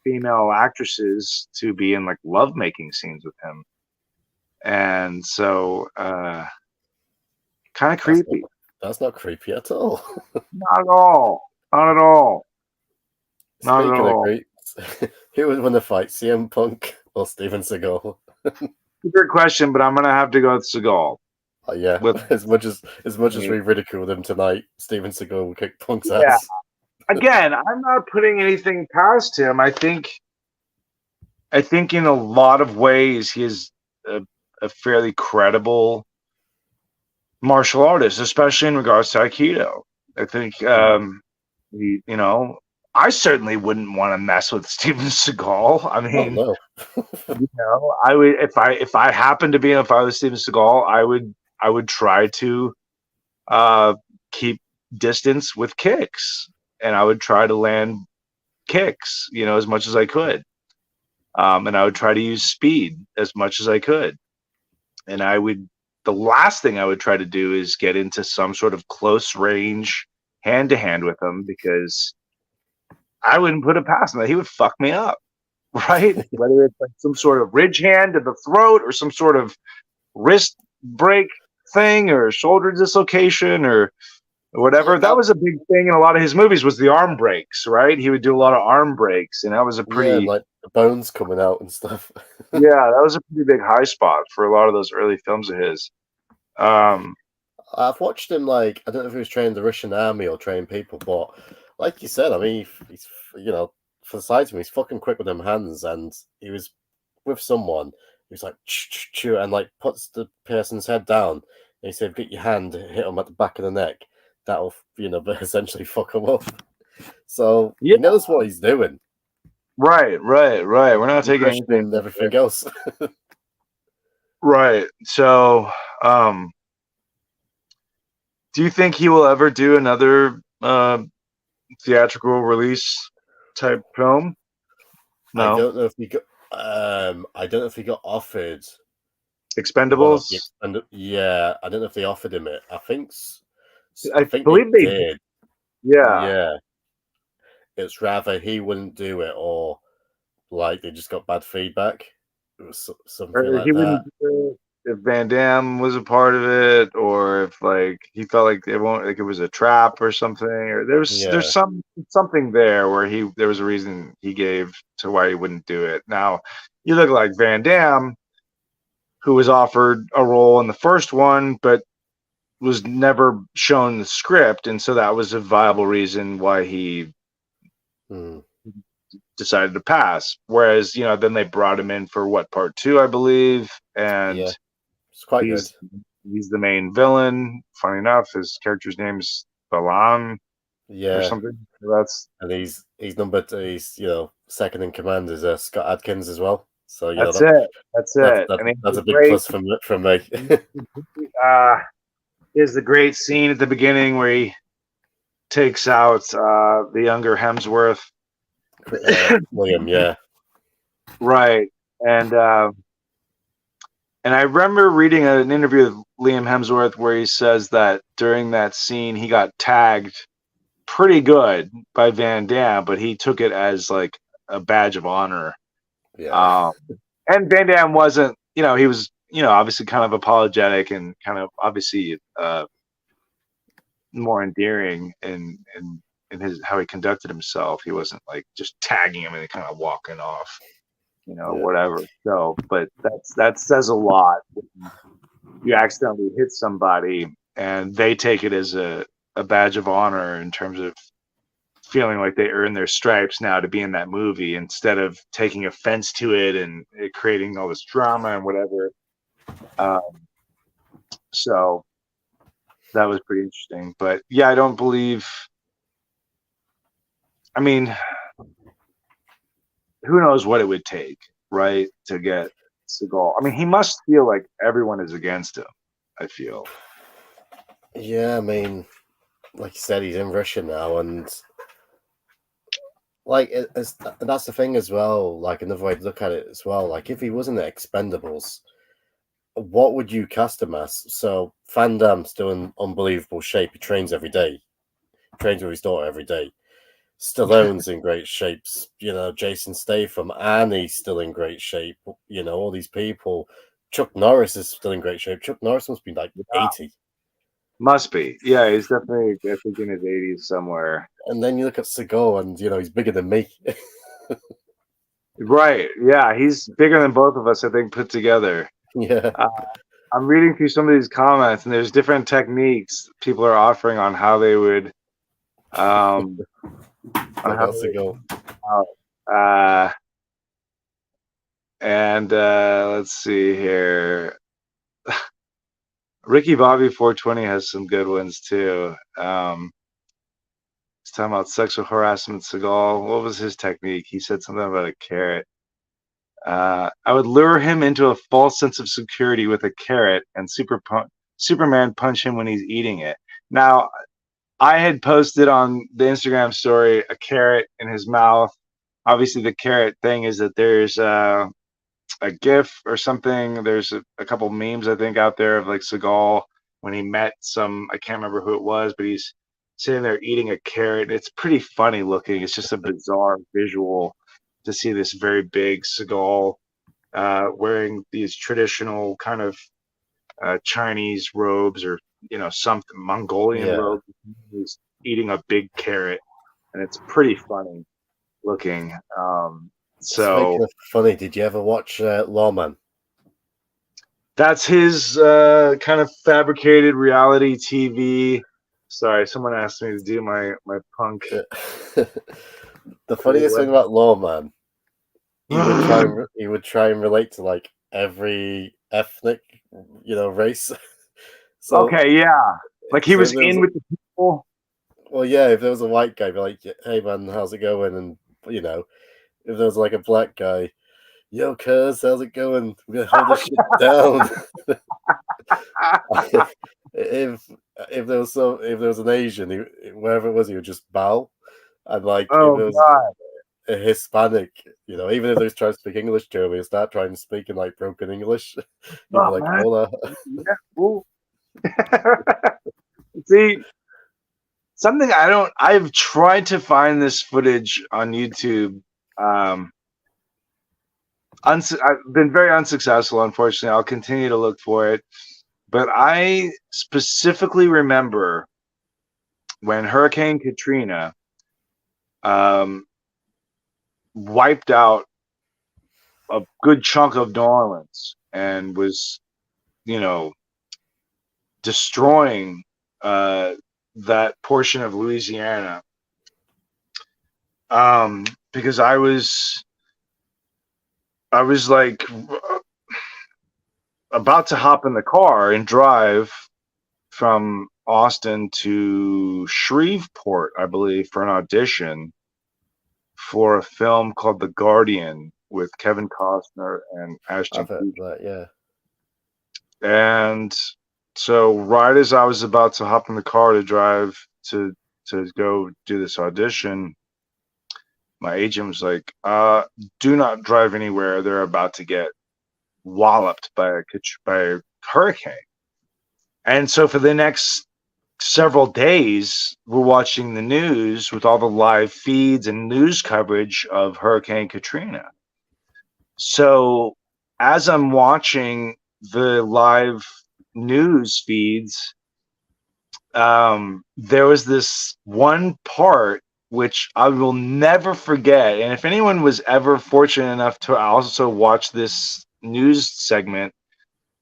female actresses to be in like lovemaking scenes with him, and so kind of creepy. That's not creepy at all. Not at all. Not at all. Not at Speaking of all. creeps, who would win the fight, CM Punk or Steven Seagal? Good question, but I'm gonna have to go with Seagal. Yeah, With as much as we ridiculed him tonight, Steven Seagal will kick Punk's yeah. ass. Again, I'm not putting anything past him. I think in a lot of ways he is a fairly credible martial artist, especially in regards to Aikido. I think I certainly wouldn't want to mess with Steven Seagal. I mean, no. I would if I happened to be in a fight with Steven Seagal, I would try to keep distance with kicks, and I would try to land kicks, as much as I could, and I would try to use speed as much as I could, and the last thing I would try to do is get into some sort of close range hand to hand with him, because I wouldn't put it past him that he would fuck me up, right? Whether it's like some sort of ridge hand to the throat or some sort of wrist break thing or shoulder dislocation or whatever. Yeah, that was a big thing in a lot of his movies, was the arm breaks, right? He would do a lot of arm breaks, and that was a pretty like the bones coming out and stuff. yeah, that was a pretty big high spot for a lot of those early films of his. I've watched him, like, I don't know if he was training the Russian army or training people, but like you said, I mean, he's for the size of him, he's fucking quick with them hands, and he was with someone who's like chew and like puts the person's head down, and he said, "Get your hand, hit him at the back of the neck." That'll essentially fuck him up. So he knows what he's doing. Right. We're not taking anything everything else. Right. So, do you think he will ever do another theatrical release type film? No. I don't know if he got. I don't know if he got offered Expendables. Yeah, I don't know if they offered him it. I think believe they did. Yeah. It's rather he wouldn't do it, or like they just got bad feedback. It was something like he that. Wouldn't do it if Van Damme was a part of it, or if like he felt like it was a trap or something, or there's something there where there was a reason he gave to why he wouldn't do it. Now you look like Van Damme, who was offered a role in the first one, but was never shown the script, and so that was a viable reason why he decided to pass. Whereas, then they brought him in for part 2, I believe, and it's quite good. He's the main villain. Funny enough, his character's name's Balan, or something. And he's second in command is Scott Adkins as well. So that's it. That's a big plus from me. Is the great scene at the beginning where he takes out the younger Hemsworth, William. Yeah, right. And I remember reading an interview with Liam Hemsworth where he says that during that scene he got tagged pretty good by Van Damme, but he took it as like a badge of honor. Yeah. And Van Damme wasn't, he was, obviously kind of apologetic and kind of obviously more endearing in his how he conducted himself. He wasn't like just tagging him and kind of walking off, whatever. So, but that says a lot. You accidentally hit somebody and they take it as a badge of honor in terms of feeling like they earned their stripes now to be in that movie, instead of taking offense to it and it creating all this drama and whatever. So that was pretty interesting. But yeah, I don't believe. I mean, who knows what it would take, right, to get Seagal? I mean, he must feel like everyone is against him, I feel. Yeah, I mean, like you said, he's in Russia now, and like and that's the thing as well. Like another way to look at it as well. Like if he wasn't at Expendables, what would you cast him as? So Van Damme's still in unbelievable shape. He trains every day. trains with his daughter every day. Stallone's in great shape. You know, Jason Statham, Annie's still in great shape. You know, all these people. Chuck Norris is still in great shape. Chuck Norris must be like 80. Must be. Yeah, he's definitely, I think, in his 80s somewhere. And then you look at Seagal, and you know he's bigger than me. Right. Yeah, he's bigger than both of us, I think, put together. Yeah. I'm reading through some of these comments, and there's different techniques people are offering on how they would, on how Seagal. And let's see here. Ricky Bobby 420 has some good ones too. He's talking about sexual harassment. Seagal, what was his technique? He said something about a carrot. I would lure him into a false sense of security with a carrot, and Superman punch him when he's eating it. Now, I had posted on the Instagram story a carrot in his mouth. Obviously, the carrot thing is that there's a GIF or something. There's a couple memes, I think, out there of like Seagal when he met I can't remember who it was, but he's sitting there eating a carrot. It's pretty funny looking. It's just a bizarre visual to see this very big Seagal wearing these traditional kind of Chinese robes, or something Mongolian robes. He's eating a big carrot, and it's pretty funny looking. Speaking of funny, did you ever watch Lawman? That's his kind of fabricated reality TV. Sorry, someone asked me to do my punk. The funniest thing about Lawman, he would try and relate to like every ethnic, race. So, okay, yeah, like he was in with the people. Well, yeah, if there was a white guy, be like, "Hey man, how's it going?" And if there was like a black guy, "Yo, cuz, how's it going? We're gonna hold this shit down." if there was an Asian, wherever it was, he would just bow, and like if it was a Hispanic, even if they was trying to speak English to him, he'd start trying to speak in like broken English. He'd be like, "Hola." See, something I've tried to find this footage on YouTube. I've been very unsuccessful, unfortunately. I'll continue to look for it. But I specifically remember when Hurricane Katrina wiped out a good chunk of New Orleans and was, destroying that portion of Louisiana. Because I was like about to hop in the car and drive from Austin to Shreveport, I believe, for an audition for a film called The Guardian with Kevin Costner and Ashton Kutcher. Yeah. And so right as I was about to hop in the car to drive to go do this audition, my agent was like, do not drive anywhere. They're about to get walloped by a hurricane. And so for the next several days, we're watching the news with all the live feeds and news coverage of Hurricane Katrina. So as I'm watching the live news feeds, there was this one part which I will never forget. And if anyone was ever fortunate enough to also watch this news segment,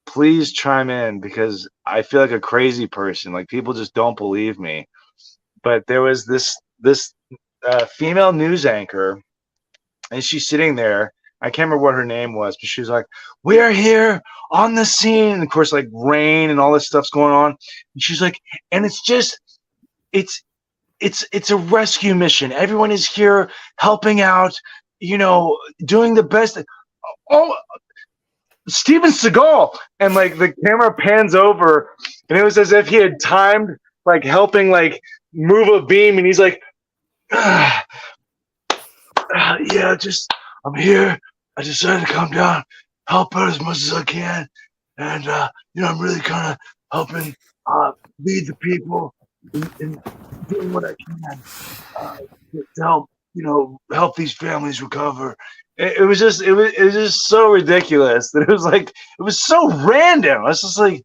please chime in, because I feel like a crazy person. Like, people just don't believe me. But there was this female news anchor, and she's sitting there. I can't remember what her name was, but she was like, "We're here on the scene." And of course, like rain and all this stuff's going on. And she's like, and it's a rescue mission. Everyone is here helping out, doing the best. Oh, Steven Seagal. And like the camera pans over, and it was as if he had timed like helping like move a beam, and he's like, yeah, just I'm here. I decided to come down, help out as much as I can, and I'm really kind of helping lead the people in doing what I can to help, help these families recover. It was just so ridiculous that it was so random. I was just like,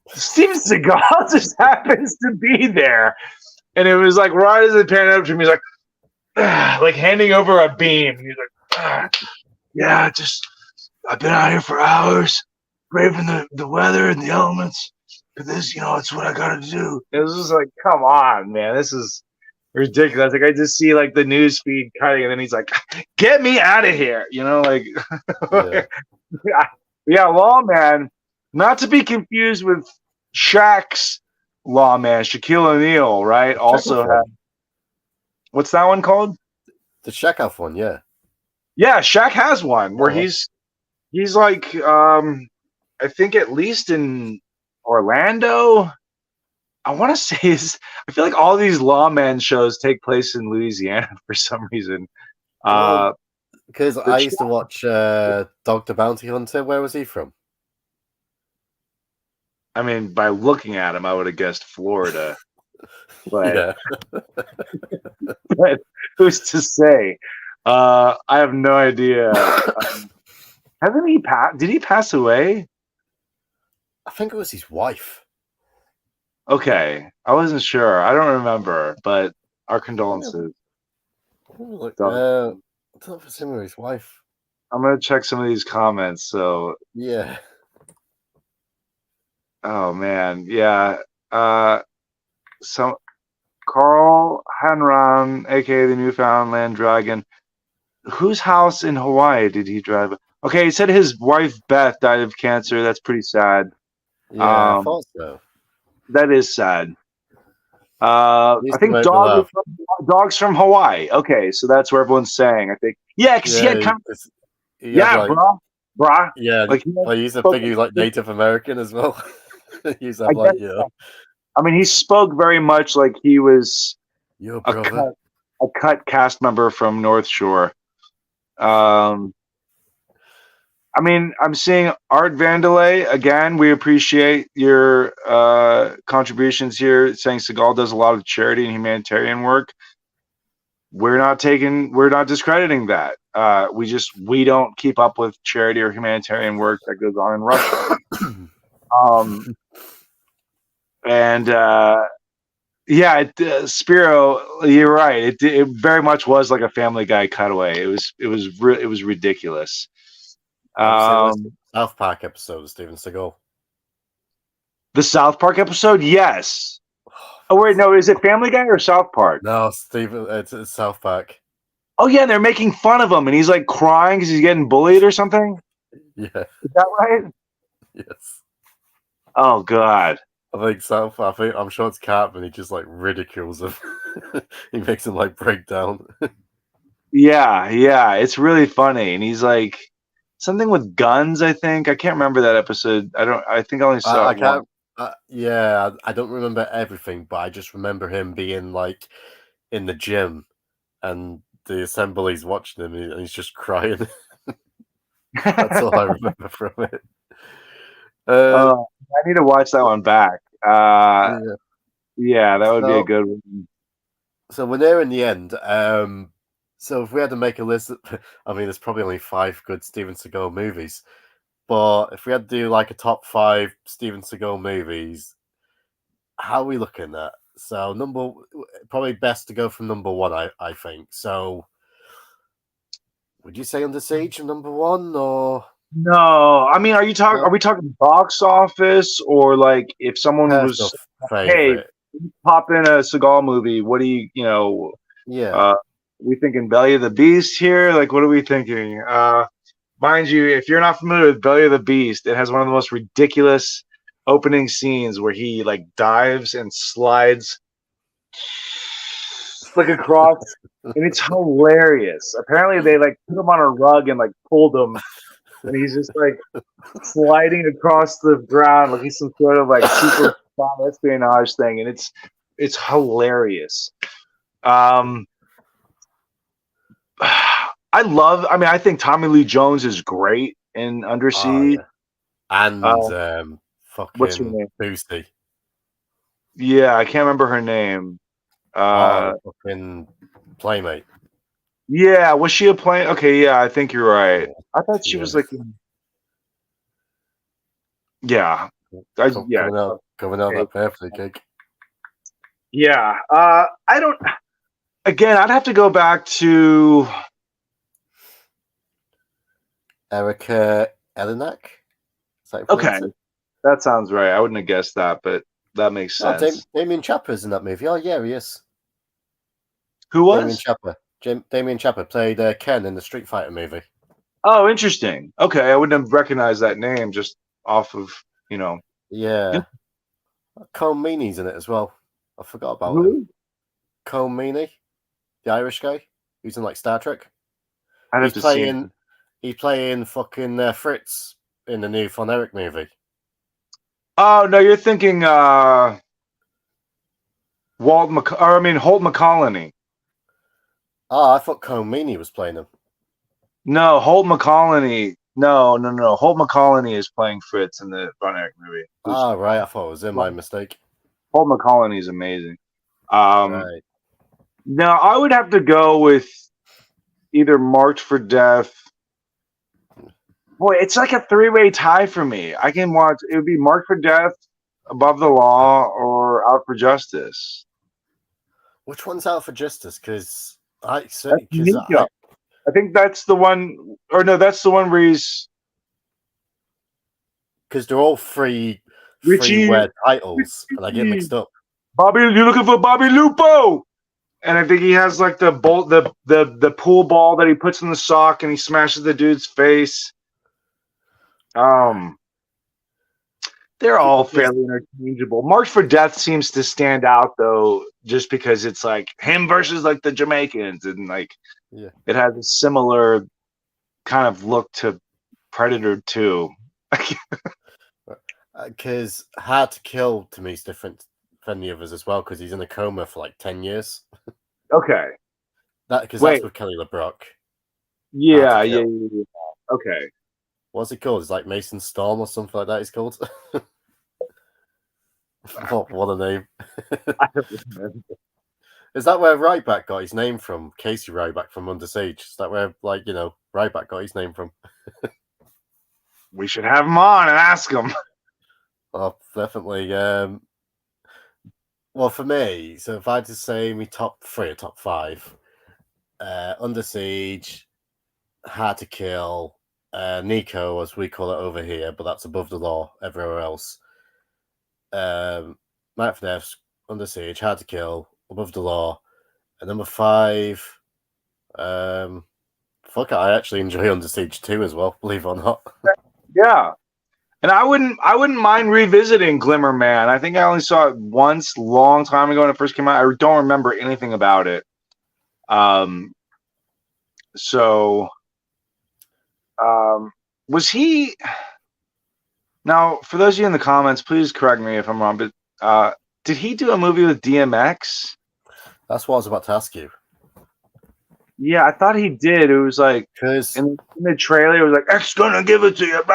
Steven Seagal just happens to be there, and it was like right as it panned up to me, he's like, like handing over a beam. He's like, yeah, just I've been out here for hours, braving the weather and the elements. But this, it's what I got to do. It was just like, come on, man, this is ridiculous. Like I just see like the news feed cutting, and then he's like, "Get me out of here!" Like, yeah, Lawman. Not to be confused with Shaq's Lawman, Shaquille O'Neal, right? Also had what's that one called? The Shaq one, yeah. Yeah, Shaq has one where he's like, I think at least in Orlando. I want to say I feel like all these lawman shows take place in Louisiana for some reason. Because I used to watch Dog the Bounty Hunter. Where was he from? I mean, by looking at him, I would have guessed Florida. But, but who's to say? I have no idea. Hasn't he passed? Did he pass away? I think it was his wife. Okay, I wasn't sure. I don't remember, but our condolences. I don't know if it's him or his wife. I'm gonna check some of these comments. So yeah. Oh man, yeah. So Carl Hanran, aka the Newfoundland Dragon. Whose house in Hawaii did he drive? Okay, he said his wife Beth died of cancer. That's pretty sad. Yeah, I thought so. That is sad. I think dogs from Hawaii. Okay, so that's where everyone's saying. I think, yeah, because he had kind of, brah. Yeah, like he's a figure like Native American as well. He's like, yeah. I mean, he spoke very much like he was a cut cast member from North Shore. I mean, I'm seeing Art Vandelay again. We appreciate your contributions here. Saying Seagal does a lot of charity and humanitarian work. We're not discrediting that. We don't keep up with charity or humanitarian work that goes on in Russia. Spiro, you're right. It very much was like a Family Guy cutaway. It was ridiculous. South Park episode of Steven Seagal. The South Park episode, yes. Oh wait, no, is it Family Guy or South Park? No, it's South Park. Oh yeah, they're making fun of him, and he's like crying because he's getting bullied or something. Yeah, is that right? Yes. Oh god. I'm sure it's Cartman. He just like ridicules him. He makes him like break down. Yeah, it's really funny, and he's like. Something with guns, I think. I can't remember that episode. I think I only saw it once. I don't remember everything, but I just remember him being like in the gym and the assembly's watching him and he's just crying. That's all I remember from it. I need to watch that one back. Yeah, that would be a good one. So we're near in the end. So if we had to make a list, I mean, there's probably only 5 good Steven Seagal movies. But if we had to do like a top 5 Steven Seagal movies, how are we looking at? So probably best to go from number 1, I think. So would you say Under Siege number 1 or? No, I mean, are we talking box office or like if someone was, hey, pop in a Seagal movie? What do you Yeah. We thinking Belly of the Beast here? Like, what are we thinking? Mind you, if you're not familiar with Belly of the Beast, it has one of the most ridiculous opening scenes where he like dives and slides like across, and it's hilarious. Apparently, they like put him on a rug and like pulled him, and he's just like sliding across the ground like he's some sort of like super espionage thing, and it's hilarious. I think Tommy Lee Jones is great in Under Siege. And fucking what's her name? Boosty. Yeah, I can't remember her name. Fucking Playmate. Yeah, was she a play? Okay, yeah, I think you're right. I thought she Yeah. was like, yeah, yeah, Coming out that birthday cake. yeah. I don't. Again, I'd have to go back to Erica Elinak. Is that okay. That sounds right. I wouldn't have guessed that, but that makes sense. Damien Chapper's in that movie. Oh yeah, he is. Who was? Damien Chapper. Damien Chapper played Ken in the Street Fighter movie. Oh, interesting. Okay, I wouldn't have recognized that name just off of, you know. Yeah. Colm Meaney's in it as well. I forgot about Who? him. Colm Meaney, the Irish guy who's in like Star Trek. I'd have to see him. He's playing fucking Fritz in the new Von Erich movie. Oh no, you're thinking Holt McCallany. Oh, I thought Colm Meaney was playing him. No, Holt McCallany. No. Holt McCallany is playing Fritz in the Von Erich movie. Oh, right. I thought it was him. My mistake. Holt McCallany is amazing. Right. Now, I would have to go with either March for Death. Boy, it's like a three-way tie for me. I can watch. It would be March for Death, Above the Law, or Out for Justice. Which one's Out for Justice? Because I think that's the one. Or no, that's the one where he's. Because they're all three weird titles, and I get mixed up. Bobby, you're looking for Bobby Lupo, and I think he has like the pool ball that he puts in the sock, and he smashes the dude's face. They're all fairly interchangeable. March for Death seems to stand out though, just because it's like him versus like the Jamaicans, and like it has a similar kind of look to Predator 2. Because Hard to Kill to me is different than the others as well, because he's in a coma for like 10 years. Okay. Because that's with Kelly LeBrock. Yeah. Okay. What's it called? It's like Mason Storm or something like that he's called. Oh, what a name. I don't remember. Is that where Ryback got his name from? Casey Ryback from Under Siege? Is that where, Ryback got his name from? We should have him on and ask him. Oh, definitely. Well, for me, so if I had to say my top 3 or top 5, Under Siege, Hard to Kill, Nico, as we call it over here, but that's Above the Law everywhere else. Night for Death, Under Siege, Hard to Kill, Above the Law, and number 5. I actually enjoy Under Siege 2 as well, believe it or not. Yeah. And I wouldn't mind revisiting Glimmer Man. I think I only saw it once, long time ago when it first came out. I don't remember anything about it. Was he? Now, for those of you in the comments, please correct me if I'm wrong. But did he do a movie with DMX? That's what I was about to ask you. Yeah, I thought he did. It was like in the trailer, it was like X gonna give it to you. It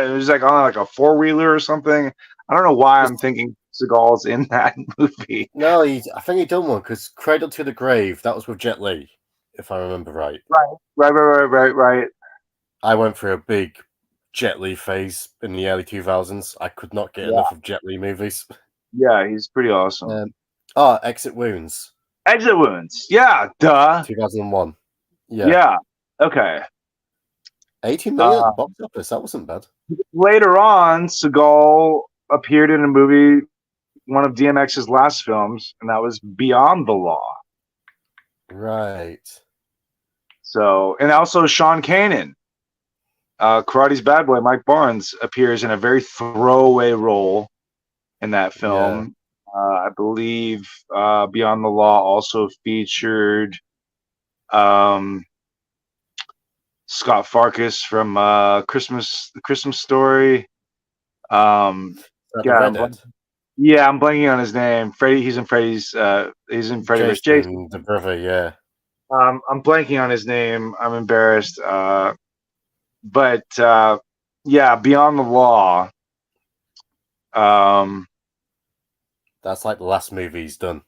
was like on like a 4-wheeler or something. I don't know why I'm thinking Seagal's in that movie. No, I think he done one because Cradle to the Grave, that was with Jet Li, if I remember right. Right. I went through a big Jet Li phase in the early 2000s. I could not get enough of Jet Li movies. Yeah, he's pretty awesome. Exit Wounds. Exit Wounds. Yeah, duh. 2001. Yeah. Okay. 18 million at the box office. That wasn't bad. Later on, Seagal appeared in a movie, one of DMX's last films, and that was Beyond the Law. Right. So, and also Sean Kanan, Karate's bad boy, Mike Barnes, appears in a very throwaway role in that film. Yeah. I believe Beyond the Law also featured Scott Farkas from The Christmas Story. I'm blanking on his name. He's in Freddy vs. Jason. The brother, yeah. I'm blanking on his name. I'm embarrassed. But Beyond the Law. That's like the last movie he's done.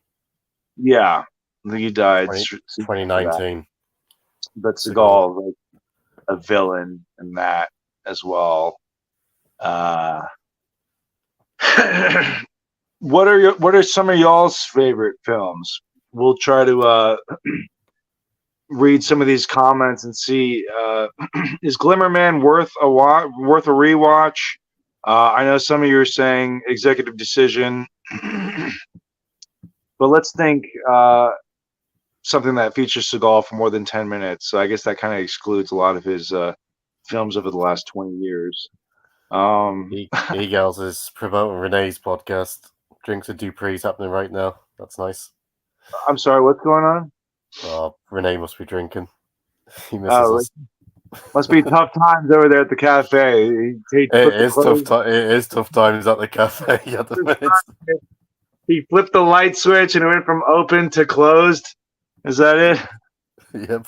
Yeah, I think he died 2019. But Seagal. Seagal, like a villain in that as well. What are some of y'all's favorite films? We'll try to read some of these comments and see is Glimmerman worth a rewatch? I know some of you are saying Executive Decision, but let's think something that features Seagal for more than 10 minutes. So I guess that kind of excludes a lot of his films over the last 20 years. Eagles is promoting Renee's podcast. Drinks with Dupree's happening right now. That's nice. I'm sorry, what's going on? Renee must be drinking. He misses us. Must be tough times over there at the cafe. It is tough times at the cafe at the minute. He flipped the light switch and it went from open to closed. Is that it? Yep.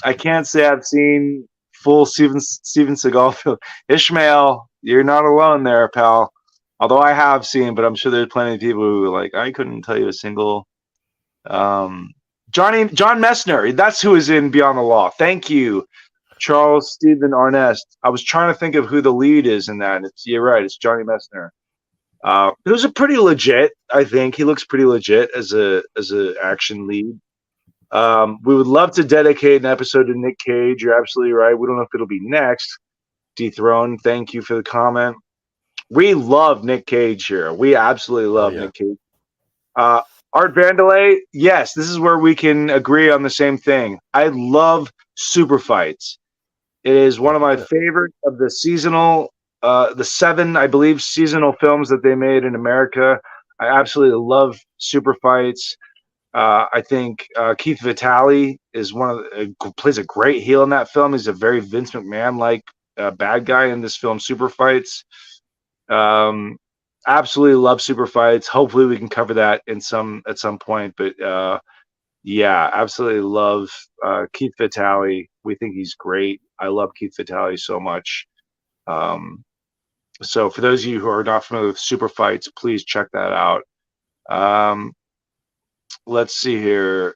I can't say I've seen full Steven Seagal film. Ishmael, you're not alone there, pal. Although I have seen, but I'm sure there's plenty of people who like I couldn't tell you a single. John Messner, that's who is in Beyond the Law. Thank you, Charles Stephen Arnest. I was trying to think of who the lead is in that. You're right, it's Johnny Messner. It was a pretty legit. I think he looks pretty legit as a action lead. We would love to dedicate an episode to Nick Cage. You're absolutely right. We don't know if it'll be next. Dethrone, thank you for the comment. We love Nick Cage here. We absolutely love Nick Cage. Art Vandelay, yes, this is where we can agree on the same thing. I love super fights. It is one of my favorite of the seasonal, the 7, I believe, seasonal films that they made in America. I absolutely love super fights. I think Keith Vitale is plays a great heel in that film. He's a very Vince McMahon-like bad guy in this film, Super Fights. Absolutely love super fights. Hopefully we can cover that at some point. But yeah, absolutely love Keith Vitale. We think he's great. I love Keith Vitale so much. So for those of you who are not familiar with super fights, please check that out. Let's see here.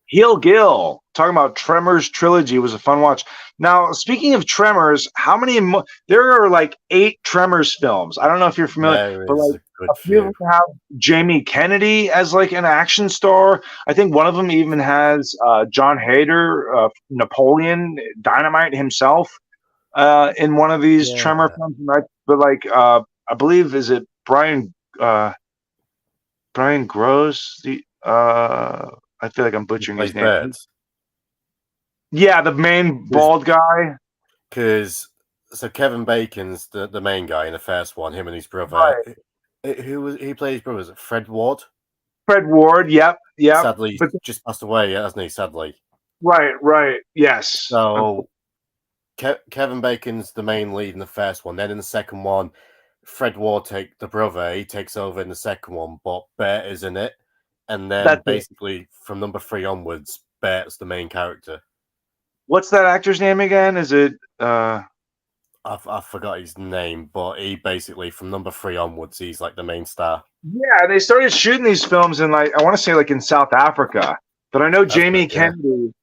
Heel Gill talking about Tremors trilogy was a fun watch. Now, speaking of Tremors, how many there are like 8 Tremors films. I don't know if you're familiar, but like a few of them have Jamie Kennedy as like an action star. I think one of them even has John Hader, Napoleon Dynamite himself, in one of these Tremor films. But like I believe is it Brian Gross? I feel like I'm butchering his name. Birds. Yeah, the main bald guy. Because Kevin Bacon's the main guy in the first one. Him and his brother. Right. He played his brother? Is it Fred Ward? Fred Ward. Yep. Sadly, just passed away, hasn't he? Sadly. Right. Yes. So Kevin Bacon's the main lead in the first one. Then in the second one, Fred Ward the brother. He takes over in the second one, but Bert is in it. And then basically from number 3 onwards, Bert's the main character. What's that actor's name again? Is it I forgot his name, but he basically from number 3 onwards, he's like the main star. Yeah, they started shooting these films in like I want to say like in South Africa. But I know Jamie Kennedy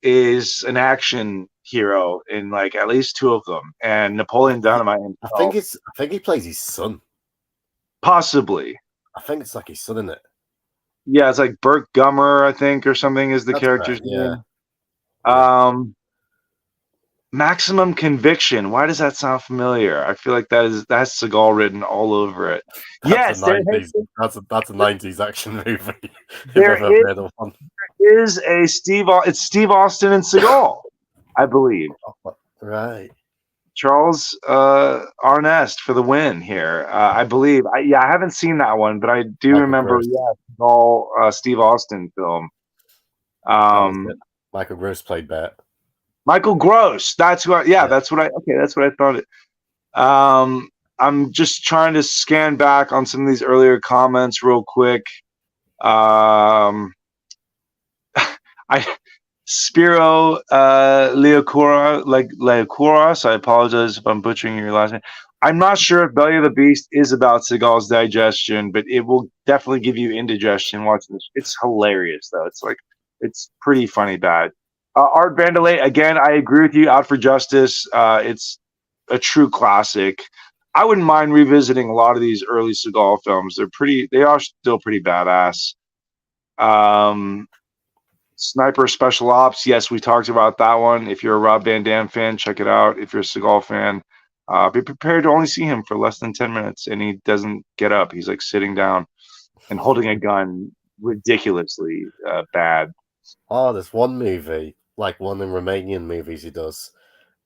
is an action hero in like at least 2 of them. And Napoleon Dynamite himself. I think he plays his son. Possibly. I think it's like his son, isn't it? Yeah, it's like Burt Gummer, I think, or something is the character's name. Maximum Conviction. Why does that sound familiar? I feel like that's Seagal written all over it. That's a 90s action movie. There is a it's Steve Austin and Seagal, I believe. Right. Charles Arnest for the win here. I believe. I haven't seen that one, but I do remember. Gross. Yeah, all Steve Austin film. Michael Gross played Bert. Michael Gross. That's who. That's what I. Okay, that's what I thought. I'm just trying to scan back on some of these earlier comments real quick. Spiro Leokouros, I apologize if I'm butchering your last name. I'm not sure if Belly of the Beast is about Seagal's digestion, but it will definitely give you indigestion watching this. It's hilarious though. It's pretty funny bad. Art Vandelay, again, I agree with you. Out for Justice. It's a true classic. I wouldn't mind revisiting a lot of these early Seagal films. They are still pretty badass. Sniper Special Ops. Yes, we talked about that one. If you're a Rob Van Dam fan, check it out. If you're a Seagal fan, be prepared to only see him for less than 10 minutes, and he doesn't get up. He's like sitting down and holding a gun ridiculously bad. Oh, there's one movie, like one of the Romanian movies he does,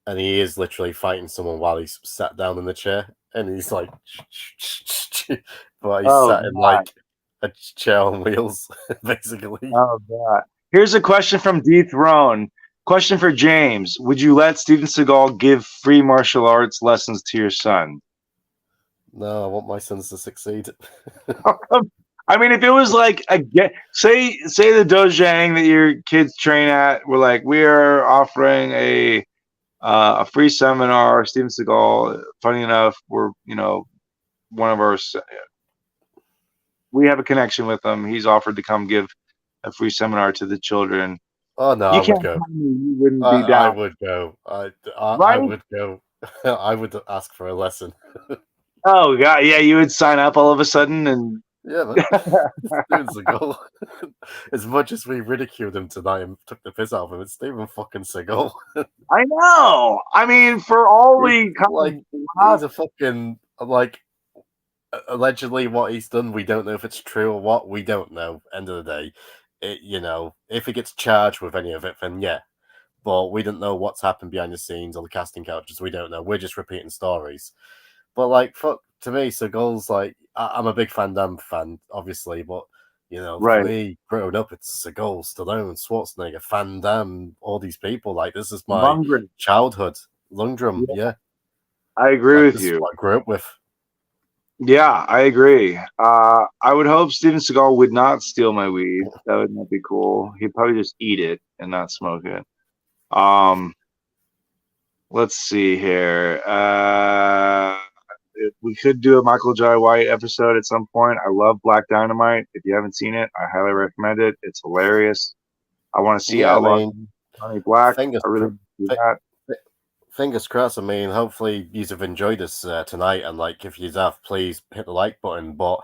and he is literally fighting someone while he's sat down in the chair, and he's like, but he's sat in like a chair on wheels, basically. Oh, God. Here's a question from Dethrone. Question for James. Would you let Steven Seagal give free martial arts lessons to your son? No, I want my sons to succeed. I mean, if it was like say the dojang that your kids train at, we're like, we are offering a free seminar. Steven Seagal, funny enough, we're one of our. We have a connection with him. He's offered to come give a free seminar to the children. Oh no, You I would can't go. tell me you wouldn't be down. I would go. I would go. I would ask for a lesson. Oh God, yeah, you would sign up all of a sudden, and yeah, man. Steven Seagal. As much as we ridiculed him tonight and took the piss out of him, it's Steven fucking Seagal. I know. I mean, for all we he's a fucking like. Allegedly, what he's done, we don't know if it's true or what. We don't know. End of the day, if he gets charged with any of it, then yeah. But we don't know what's happened behind the scenes or the casting couches. We don't know. We're just repeating stories. But like, fuck, to me, Seagal's like, I'm a big Van Damme fan, obviously, but for me, growing up, it's Seagal, Stallone, Schwarzenegger, Van Damme, all these people. Like, this is my childhood. Lundgren, yeah. I agree with you. This is what I grew up with. Yeah, I agree. I would hope Steven Seagal would not steal my weed. That would not be cool. He'd probably just eat it and not smoke it. Let's see here. We could do a Michael Jai White episode at some point. I love Black Dynamite. If you haven't seen it, I highly recommend it. It's hilarious. I want to see Outlaw Johnny Black. I really want to do that. Fingers crossed. I mean, hopefully you've enjoyed this tonight, and like, if you have, please hit the like button. But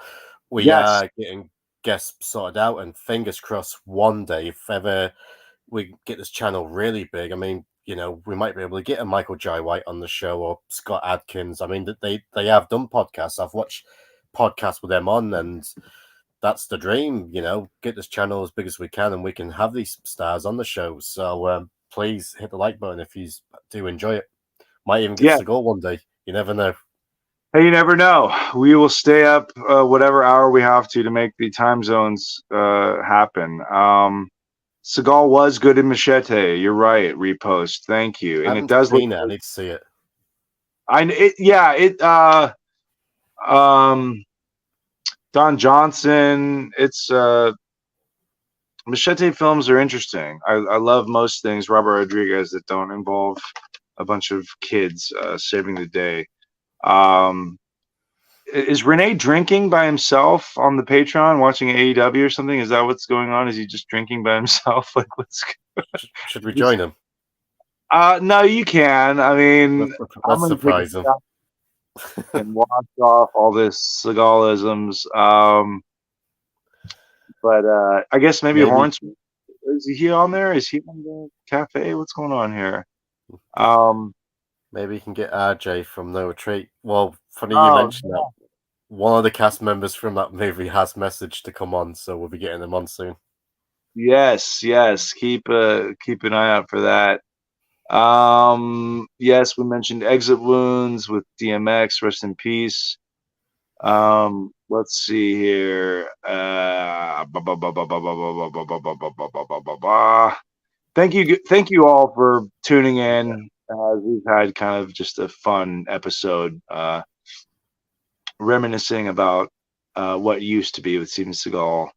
we are getting guests sorted out, and fingers crossed one day, if ever we get this channel really big, I mean, we might be able to get a Michael Jai White on the show, or Scott Adkins. I mean, they have done podcasts. I've watched podcasts with them on, and that's the dream. Get this channel as big as we can, and we can have these stars on the show. So please hit the like button if you do enjoy it. Might even get Seagal one day. You never know. Hey, you never know. We will stay up whatever hour we have to make the time zones happen. Seagal was good in Machete. You're right. Repost. Thank you. And it does look. I need to see it. Don Johnson. It's Machete films are interesting. I love most things Robert Rodriguez that don't involve a bunch of kids saving the day. Is Renee drinking by himself on the Patreon watching AEW or something? Is that what's going on? Is he just drinking by himself? Like, should we join him? No, you can. I mean, let's surprise him and wash off all this Seagalisms. But I guess maybe Horns. Is he on there? Is he on the cafe? What's going on here? Maybe you can get RJ from No Retreat. Well, funny you mentioned that. One of the cast members from that movie has messaged to come on, so we'll be getting them on soon. Yes. Keep an eye out for that. Yes, we mentioned Exit Wounds with DMX. Rest in peace. Let's see here. Thank you all for tuning in. We've had kind of just a fun episode, reminiscing about what used to be with Steven Seagal.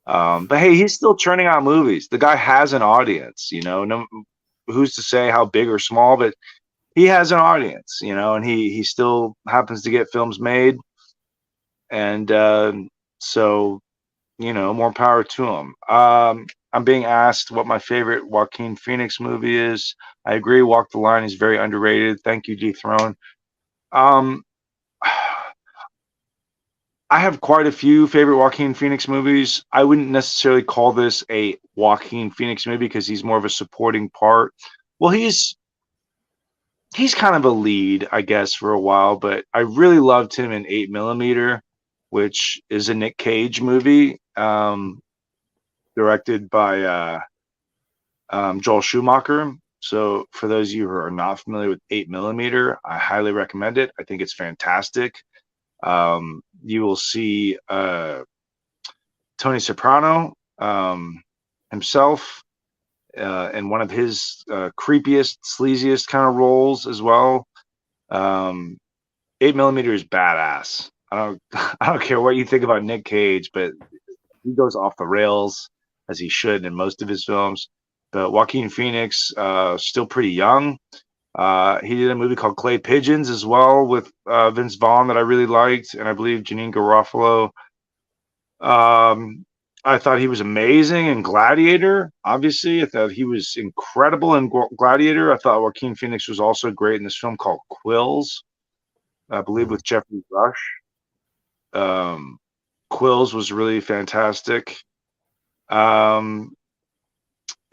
But hey, he's still churning out movies. The guy has an audience, No, who's to say how big or small, but he has an audience, you know, and he still happens to get films made, and so you know, more power to him. I'm being asked what my favorite Joaquin Phoenix movie is. I agree. Walk the Line is very underrated. Thank you, Dethrone. Um, I have quite a few favorite Joaquin Phoenix movies. I wouldn't necessarily call this a Joaquin Phoenix movie because he's more of a supporting part. Well, he's kind of a lead, I guess, for a while, but I really loved him in 8mm, which is a Nick Cage movie, directed by Joel Schumacher. So, for those of you who are not familiar with 8mm, I highly recommend it. I think it's fantastic. You will see Tony Soprano himself in one of his creepiest, sleaziest kind of roles as well. 8mm is badass. I don't care what you think about Nick Cage, but he goes off the rails as he should in most of his films. But Joaquin Phoenix, still pretty young. He did a movie called Clay Pigeons as well with Vince Vaughn that I really liked, and I believe Janine Garofalo. I thought he was amazing in Gladiator. Obviously, I thought he was incredible in Gladiator. I thought Joaquin Phoenix was also great in this film called Quills, I believe, with Jeffrey Rush. Quills was really fantastic.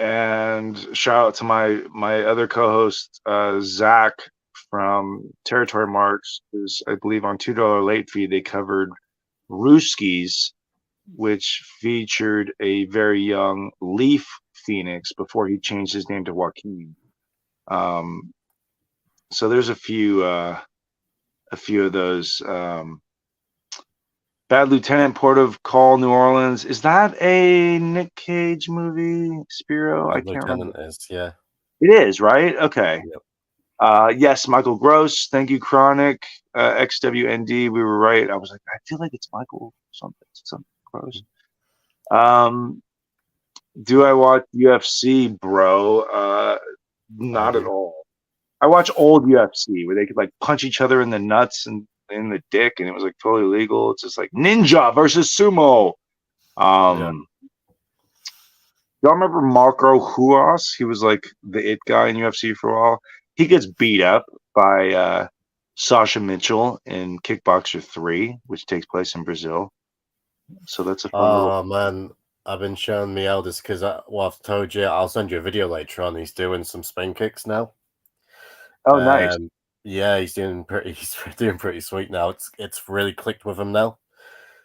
And shout out to my other co-host, Zach from Territory Marks, who's, I believe, on $2 late fee. They covered Rooskies, which featured a very young Leaf Phoenix before he changed his name to Joaquin. So there's a few of those. Bad Lieutenant, Port of Call, New Orleans. Is that a Nick Cage movie, Spiro? I can't remember. Is, yeah. It is, right? Okay. Yep. Yes, Michael Gross. Thank you, Chronic. XWND. We were right. I was like, I feel like it's Michael something Gross. Do I watch UFC, bro? Not at all. I watch old UFC where they could like punch each other in the nuts and in the dick, and it was like totally legal. It's just like ninja versus sumo. Y'all remember Marco Ruas? He was like the it guy in UFC for a while. He gets beat up by Sasha Mitchell in Kickboxer 3, which takes place in Brazil. So that's a fun little. Man, I've been showing me eldest because I've told you I'll send you a video later on. He's doing some spin kicks now. Oh, nice. Yeah, he's doing pretty sweet now. It's really clicked with him now.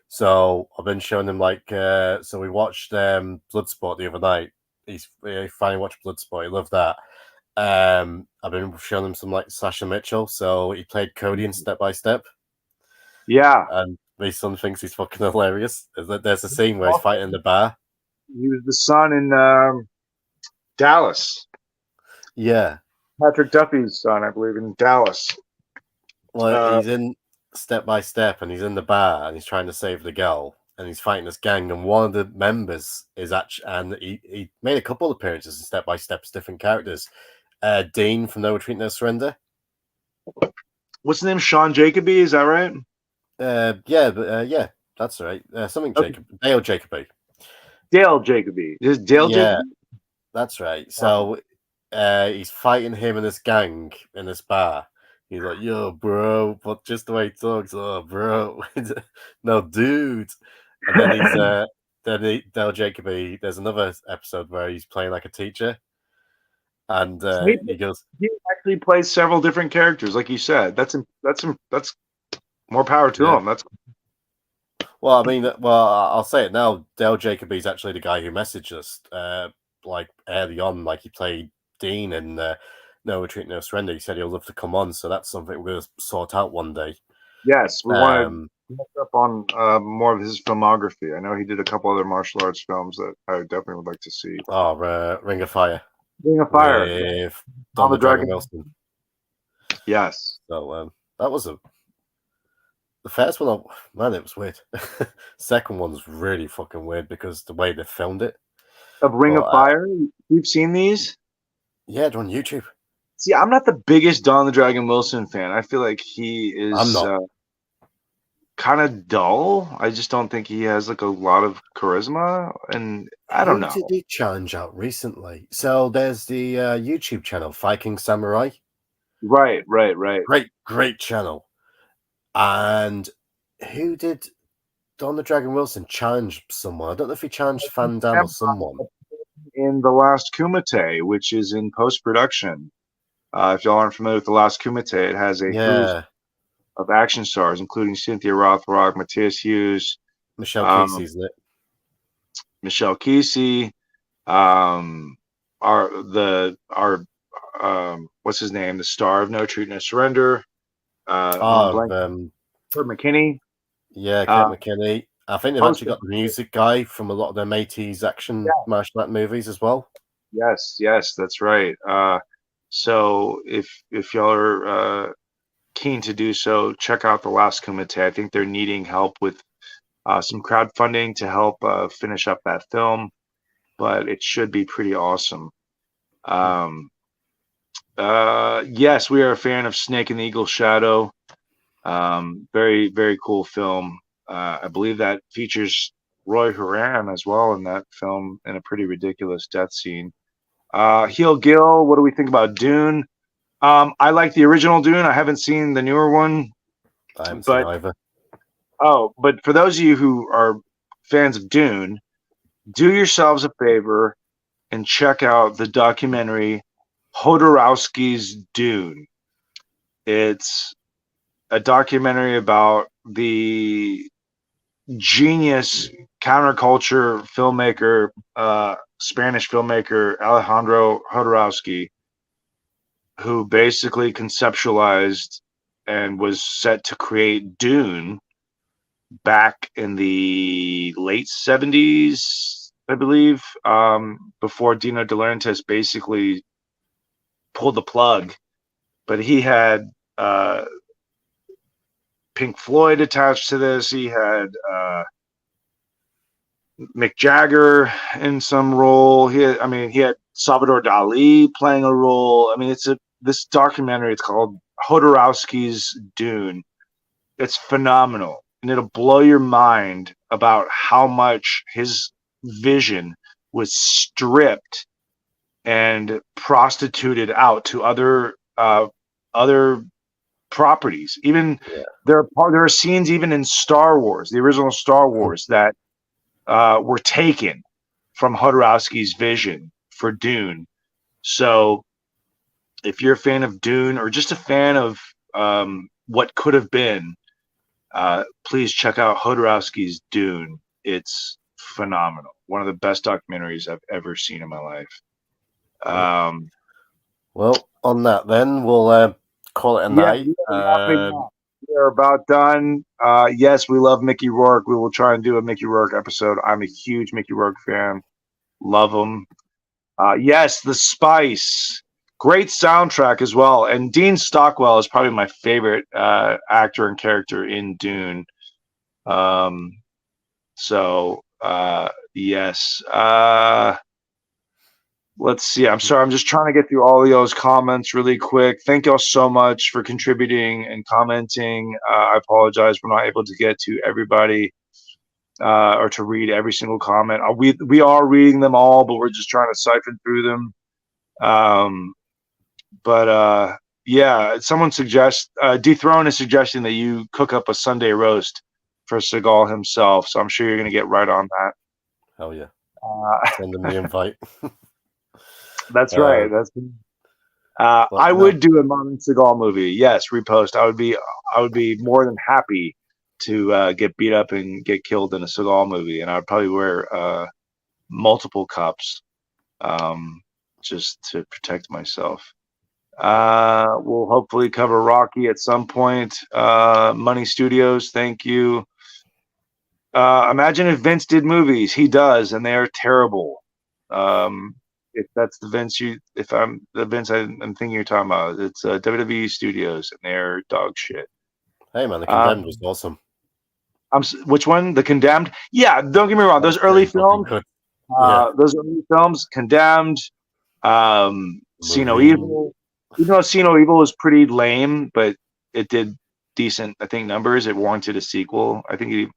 So I've been showing him like so we watched Bloodsport the other night. He finally watched Bloodsport. He loved that. I've been showing him some like Sasha Mitchell. So he played Cody in Step by Step. Yeah. And my son thinks he's fucking hilarious. There's a scene where he's fighting in the bar. He was the son in Dallas. Yeah. Patrick Duffy's son, I believe, in Dallas. Well, he's in Step by Step, and he's in the bar, and he's trying to save the girl, and he's fighting this gang, and one of the members is actually, and he made a couple of appearances in Step by Step as different characters. Dean from No Retreat, No Surrender. What's his name? Sean Jacoby, is that right? Yeah, that's right. Something Jacob, Dale Jacoby. Dale Jacoby. Is Dale Jacoby? That's right. So he's fighting him and this gang in this bar. He's like, yo, bro, but just the way he talks, oh, bro. No, dude. And then he's Dale Jacoby, there's another episode where he's playing like a teacher. And he goes, he actually plays several different characters, like you said. That's more power to him. That's well, I mean, I'll say it now. Dale Jacoby's actually the guy who messaged us like early on, like he played Dean in No Retreat, No Surrender. He said he'll love to come on, so that's something we'll sort out one day. Yes, we want to look up on more of his filmography. I know he did a couple other martial arts films that I definitely would like to see. Oh, Ring of Fire. Ring of Fire. With Don the Dragon Wilson. Yes. So that was the first one. Man, it was weird. Second one's really fucking weird because the way they filmed it. Of Ring of Fire? You've seen these? Yeah, they're on YouTube. See, I'm not the biggest Don the Dragon Wilson fan. I feel like he I'm is not. kind of dull. I just don't think he has like a lot of charisma, and I don't Who know. did he challenge out recently? So there's the YouTube channel, Viking Samurai. Right. Great channel. And who did Don the Dragon Wilson challenge someone? I don't know if he challenged Van Damme or someone. In The Last Kumite, which is in post production. If y'all aren't familiar with The Last Kumite, it has a who's Yeah, of action stars, including Cynthia Rothrock, Matthias Hughes, Michelle um, Kesey, isn't it? Michelle Kesey, um, what's his name, the star of No Treat No Surrender. I'm Oh, blank. Kurt McKinney. yeah, Kurt Uh, McKinney. I think they've post actually got the music guy from a lot of them 80s action martial art movies as well. Yes, that's right. So if y'all are keen to do so, check out The Last Kumite. I think they're needing help with some crowdfunding to help finish up that film, but it should be pretty awesome. Yes, we are a fan of Snake and the Eagle's Shadow. Very, very cool film. I believe that features Roy Horan as well in that film in a pretty ridiculous death scene. Heel Gill, what do we think about Dune? I like the original Dune. I haven't seen the newer one, I haven't seen but either. but for those of you who are fans of Dune, do yourselves a favor and check out the documentary Jodorowsky's Dune. It's a documentary about the genius counterculture filmmaker, Spanish filmmaker Alejandro Jodorowsky, who basically conceptualized and was set to create Dune back in the late 70s, I believe, before Dino De Laurentiis basically pulled the plug. But he had Pink Floyd attached to this. He had Mick Jagger in some role. He had Salvador Dali playing a role. I mean, this documentary. It's called Jodorowsky's Dune. It's phenomenal, and it'll blow your mind about how much his vision was stripped and prostituted out to other properties. Even there are scenes even in Star Wars, the original Star Wars, that were taken from Jodorowsky's vision for Dune. So if you're a fan of Dune or just a fan of what could have been, please check out Jodorowsky's Dune. It's phenomenal. One of the best documentaries I've ever seen in my life. Well, on that then, we'll call it a night. We are about done. Yes, we love Mickey Rourke. We will try and do a Mickey Rourke episode. I'm a huge Mickey Rourke fan. Love him. Yes, The Spice. Great soundtrack as well. And Dean Stockwell is probably my favorite actor and character in Dune. Yes. Let's see. I'm sorry. I'm just trying to get through all of y'all's comments really quick. Thank y'all so much for contributing and commenting. I apologize we're not able to get to everybody or to read every single comment. We are reading them all, but we're just trying to siphon through them. Yeah, someone suggests Dethrone is suggesting that you cook up a Sunday roast for Seagal himself. So I'm sure you're going to get right on that. Hell yeah. Send him the invite. That's right. I would do a Martin Seagal movie. Yes, repost. I would be more than happy to get beat up and get killed in a Seagal movie, and I would probably wear multiple cups just to protect myself. We'll hopefully cover Rocky at some point. Money Studios, thank you. Imagine if Vince did movies. He does, and they are terrible. If that's the Vince I'm thinking you're talking about, it's WWE Studios, and they're dog shit. Hey man, The Condemned was awesome. Which one? The Condemned? Yeah, don't get me wrong. Those early films, Condemned, See No Evil, Even though See No Evil was pretty lame, but it did decent, I think, numbers. It warranted a sequel. I think it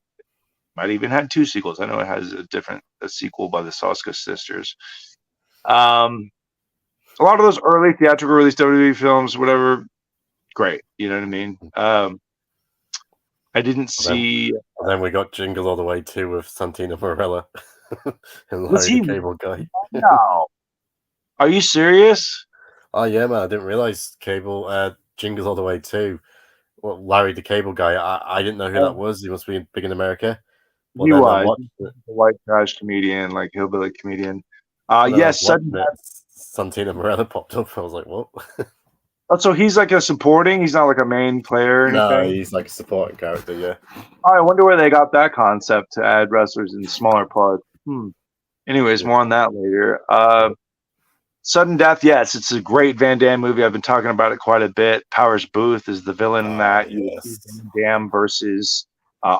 might even had 2 sequels. I know it has a sequel by the Soska sisters. A lot of those early theatrical release WWE films, whatever, great. You know what I mean? I didn't see. Then we got Jingle All the Way 2 with Santina Morella and Was Larry he? the Cable Guy. No. Are you serious? Oh yeah, man! I didn't realize Jingles All the Way 2. Well, Larry the Cable Guy. I didn't know who that was. He must be big in America. But He then I was watched it. a white trash comedian, like hillbilly comedian. And then I was Yes, watching it. Santina Morella popped up. I was like, what? Oh, so he's like a supporting. He's not like a main player or anything. No, he's like a supporting character. Yeah. Oh, I wonder where they got that concept to add wrestlers in smaller parts. Anyways, more on that later. Sudden Death, yes, it's a great Van Damme movie. I've been talking about it quite a bit. Powers Booth is the villain in that. Yes. Van Damme versus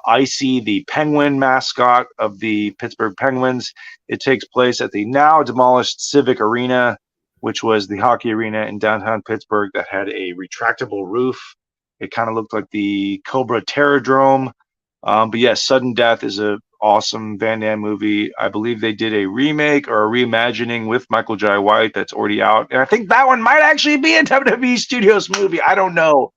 Icy, the Penguin mascot of the Pittsburgh Penguins. It takes place at the now demolished Civic Arena, which was the hockey arena in downtown Pittsburgh that had a retractable roof. It kind of looked like the Cobra Terradrome. But yes, Sudden Death is a awesome Van Damme movie. I believe they did a remake or a reimagining with Michael Jai White that's already out. And I think that one might actually be a WWE Studios movie. I don't know.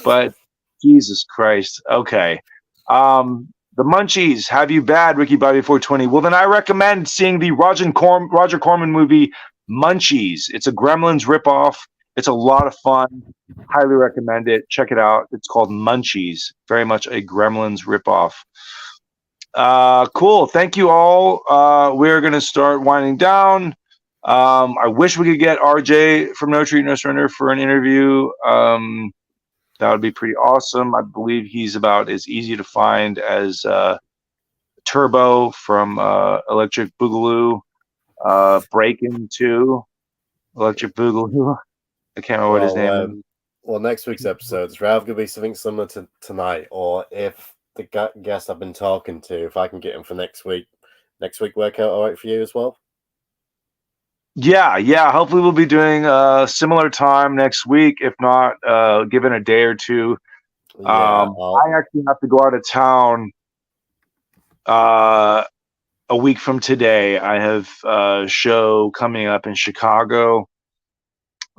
But Jesus Christ. Okay. The Munchies have you bad, Ricky Bobby 420. Well, then I recommend seeing the Roger Corman movie Munchies. It's a Gremlins ripoff. It's a lot of fun. Highly recommend it. Check it out. It's called Munchies. Very much a Gremlins ripoff. Cool. Thank you all. We're going to start winding down. I wish we could get RJ from No Treat No Surrender for an interview. That would be pretty awesome. I believe he's about as easy to find as Turbo from Electric Boogaloo, Breakin' 2, Electric Boogaloo. I can't remember what his name is. Well, next week's episode is rather going to be something similar to tonight, or if the guest I've been talking to, if I can get him for next week work out all right for you as well? Yeah. Hopefully we'll be doing a similar time next week, if not given a day or two. I actually have to go out of town a week from today. I have a show coming up in Chicago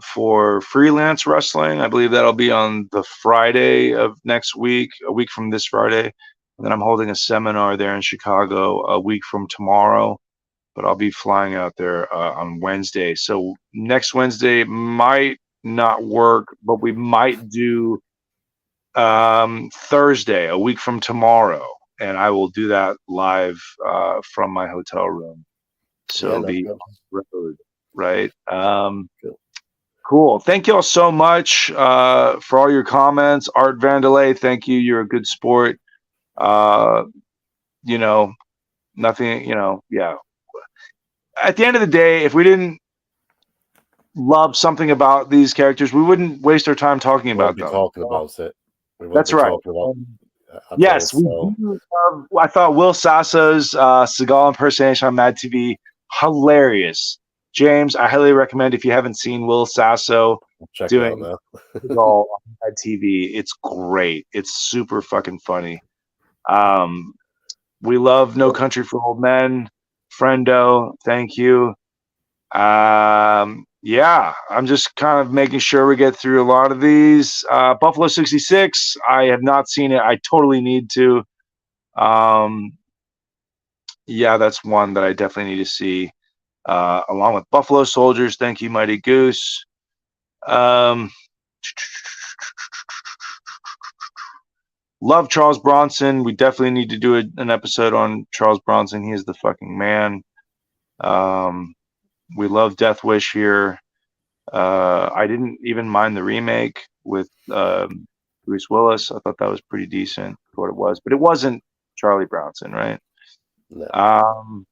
for freelance wrestling. I believe that'll be on the Friday of next week, a week from this Friday. And then I'm holding a seminar there in Chicago a week from tomorrow, but I'll be flying out there on Wednesday. So next Wednesday might not work, but we might do Thursday, a week from tomorrow. And I will do that live from my hotel room. So it'll be on the road, right? Cool. Thank you all so much for all your comments. Art Vandelay, thank you. You're a good sport. Nothing, yeah. At the end of the day, if we didn't love something about these characters, we wouldn't waste our time talking about them. Talking about it. That's right. Yes, I thought Will Sasso's Seagal impersonation on Mad TV, hilarious. James, I highly recommend if you haven't seen Will Sasso doing Seagal on Mad TV. It's great. It's super fucking funny. We love No Country for Old Men. Friendo, thank you. Yeah, I'm just kind of making sure we get through a lot of these. Buffalo 66, I have not seen it. I totally need to. Yeah, that's one that I definitely need to see. Along with Buffalo Soldiers, thank you, Mighty Goose. Love Charles Bronson. We definitely need to do an episode on Charles Bronson. He is the fucking man. We love Death Wish here. I didn't even mind the remake with Bruce Willis. I thought that was pretty decent for what it was, but it wasn't Charlie Bronson, right? No.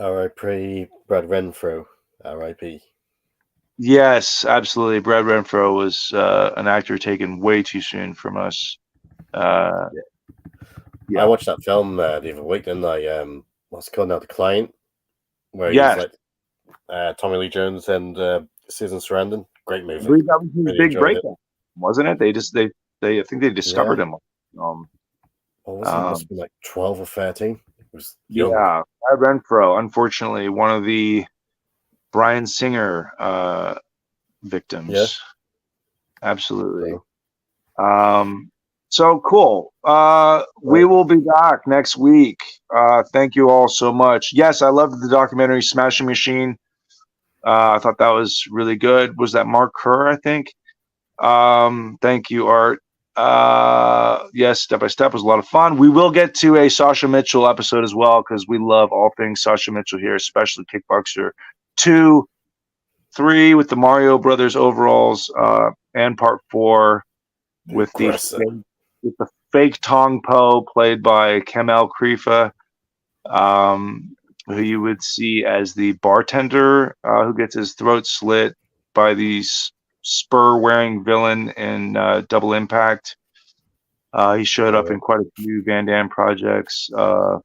R.I.P. Brad Renfro. R.I.P. Yes, absolutely. Brad Renfro was an actor taken way too soon from us. Yeah. I watched that film the other week, didn't I? What's it called now? The Client, where he's like Tommy Lee Jones and Susan Sarandon. Great I movie. believe that was his Really big enjoyed it. breakup, wasn't it? I think they discovered him. What was he? Must have been like 12 or 13. He was young. Yeah, Brad Renfro, unfortunately, one of the Bryan Singer victims. Yeah. Absolutely. So cool. We will be back next week. Thank you all so much. Yes, I loved the documentary Smashing Machine. I thought that was really good. Was that Mark Kerr, I think? Thank you, Art. Yes, Step by Step was a lot of fun. We will get to a Sasha Mitchell episode as well because we love all things Sasha Mitchell here, especially Kickboxer 2, 3 with the Mario Brothers overalls, and part 4 with the fake Tong Po played by Kamel Krifa, who you would see as the bartender who gets his throat slit by the spur-wearing villain in Double Impact. He showed up in quite a few Van Damme projects. But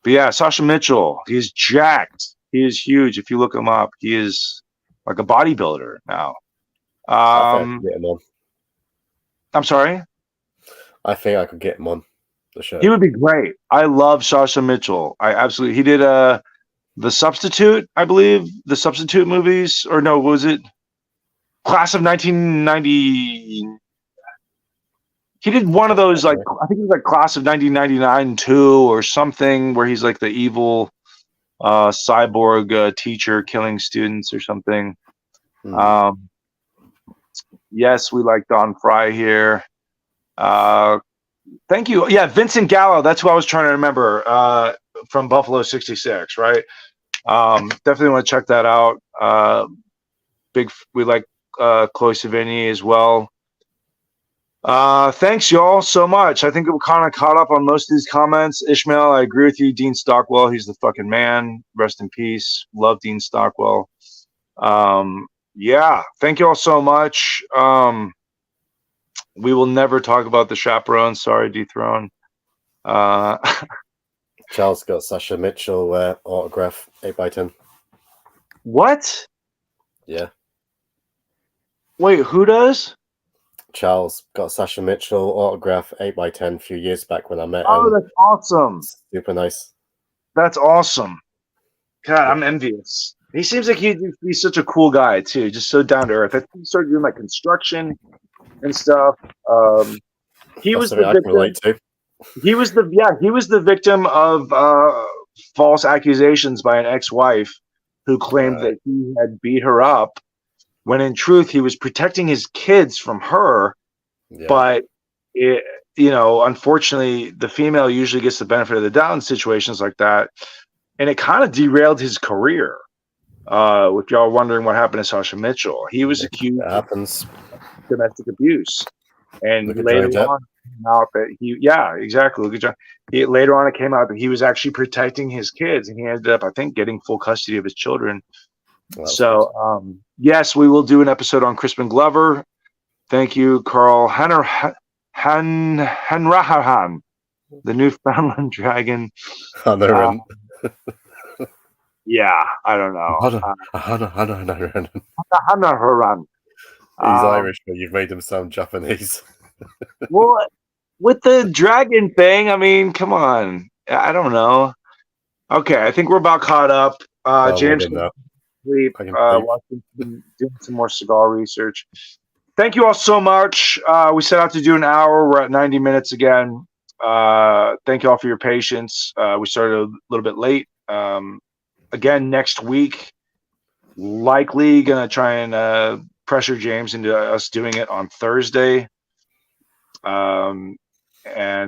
yeah, Sasha Mitchell, he's jacked. He is huge. If you look him up, he is like a bodybuilder now. I think I could get him on. I'm sorry? I think I could get him on the show. He would be great. I love Sasha Mitchell. He did The Substitute, I believe. The Substitute movies. Or no, was it Class of 1990? He did one of those, like, I think it was like Class of 1999 2 or something, where he's like the evil cyborg teacher killing students or something. Yes, we like Don Fry here. Thank you. Yeah, Vincent Gallo. That's who I was trying to remember from Buffalo 66, right? Definitely want to check that out. We like Chloe Sevigny as well. Thanks, y'all, so much. I think we're kind of caught up on most of these comments. Ishmael, I agree with you. Dean Stockwell, he's the fucking man. Rest in peace. Love Dean Stockwell. Yeah, thank you all so much. We will never talk about the chaperone. Sorry, Dethrone. Charles got Sasha Mitchell autograph 8x10. What? Yeah. Wait, who does? Charles got Sasha Mitchell autograph 8x10 a few years back when I met him. Oh, that's awesome. Super nice. That's awesome. God, I'm envious. He seems like he'd be such a cool guy too, just so down to earth. I think he started doing like construction and stuff. He was the victim. He was the victim of false accusations by an ex-wife who claimed that he had beat her up, when in truth he was protecting his kids from her. Yeah. But unfortunately, the female usually gets the benefit of the doubt in situations like that, and it kind of derailed his career. If y'all are wondering what happened to Sasha Mitchell, he was accused of domestic abuse, and later on came out that exactly. Look at John. Later on, it came out that he was actually protecting his kids, and he ended up, I think, getting full custody of his children. So, yes, we will do an episode on Crispin Glover. Thank you, Carl Hanrahan, the Newfoundland dragon. Yeah, I don't know. He's Irish, but you've made him sound Japanese. Well, with the dragon thing, I mean, come on. I don't know. Okay, I think we're about caught up. James, sleep. Watching, doing some more cigar research. Thank you all so much. We set out to do an hour. We're at 90 minutes again. Thank you all for your patience. We started a little bit late. Again, next week, likely going to try and pressure James into us doing it on Thursday. And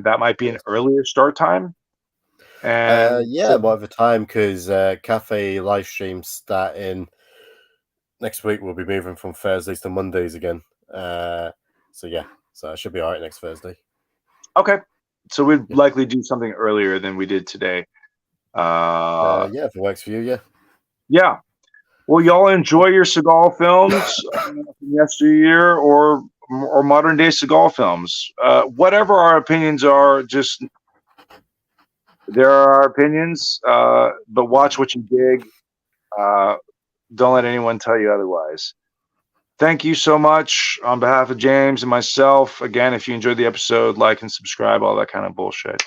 that might be an earlier start time. And by the time, because cafe live streams starting next week, we'll be moving from Thursdays to Mondays again. So it should be all right next Thursday. Okay, so we'd likely do something earlier than we did today. If it works for you, yeah. Well, y'all enjoy your Seagal films from yesteryear or modern day Seagal films. Whatever our opinions are, just there are our opinions. But watch what you dig. Don't let anyone tell you otherwise. thank you so much on behalf of James and myself. Again, if you enjoyed the episode, like and subscribe, all that kind of bullshit.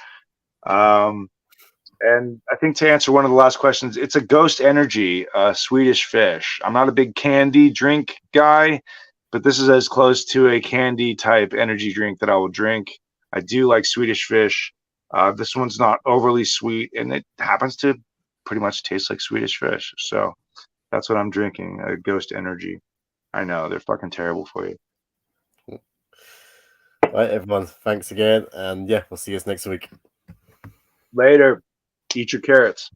And I think to answer one of the last questions, it's a Ghost Energy, Swedish fish. I'm not a big candy drink guy, but this is as close to a candy type energy drink that I will drink. I do like Swedish fish. This one's not overly sweet, and it happens to pretty much taste like Swedish fish. So that's what I'm drinking, a Ghost Energy. I know, they're fucking terrible for you. All right, everyone. Thanks again. And yeah, we'll see you next week. Later. Eat your carrots.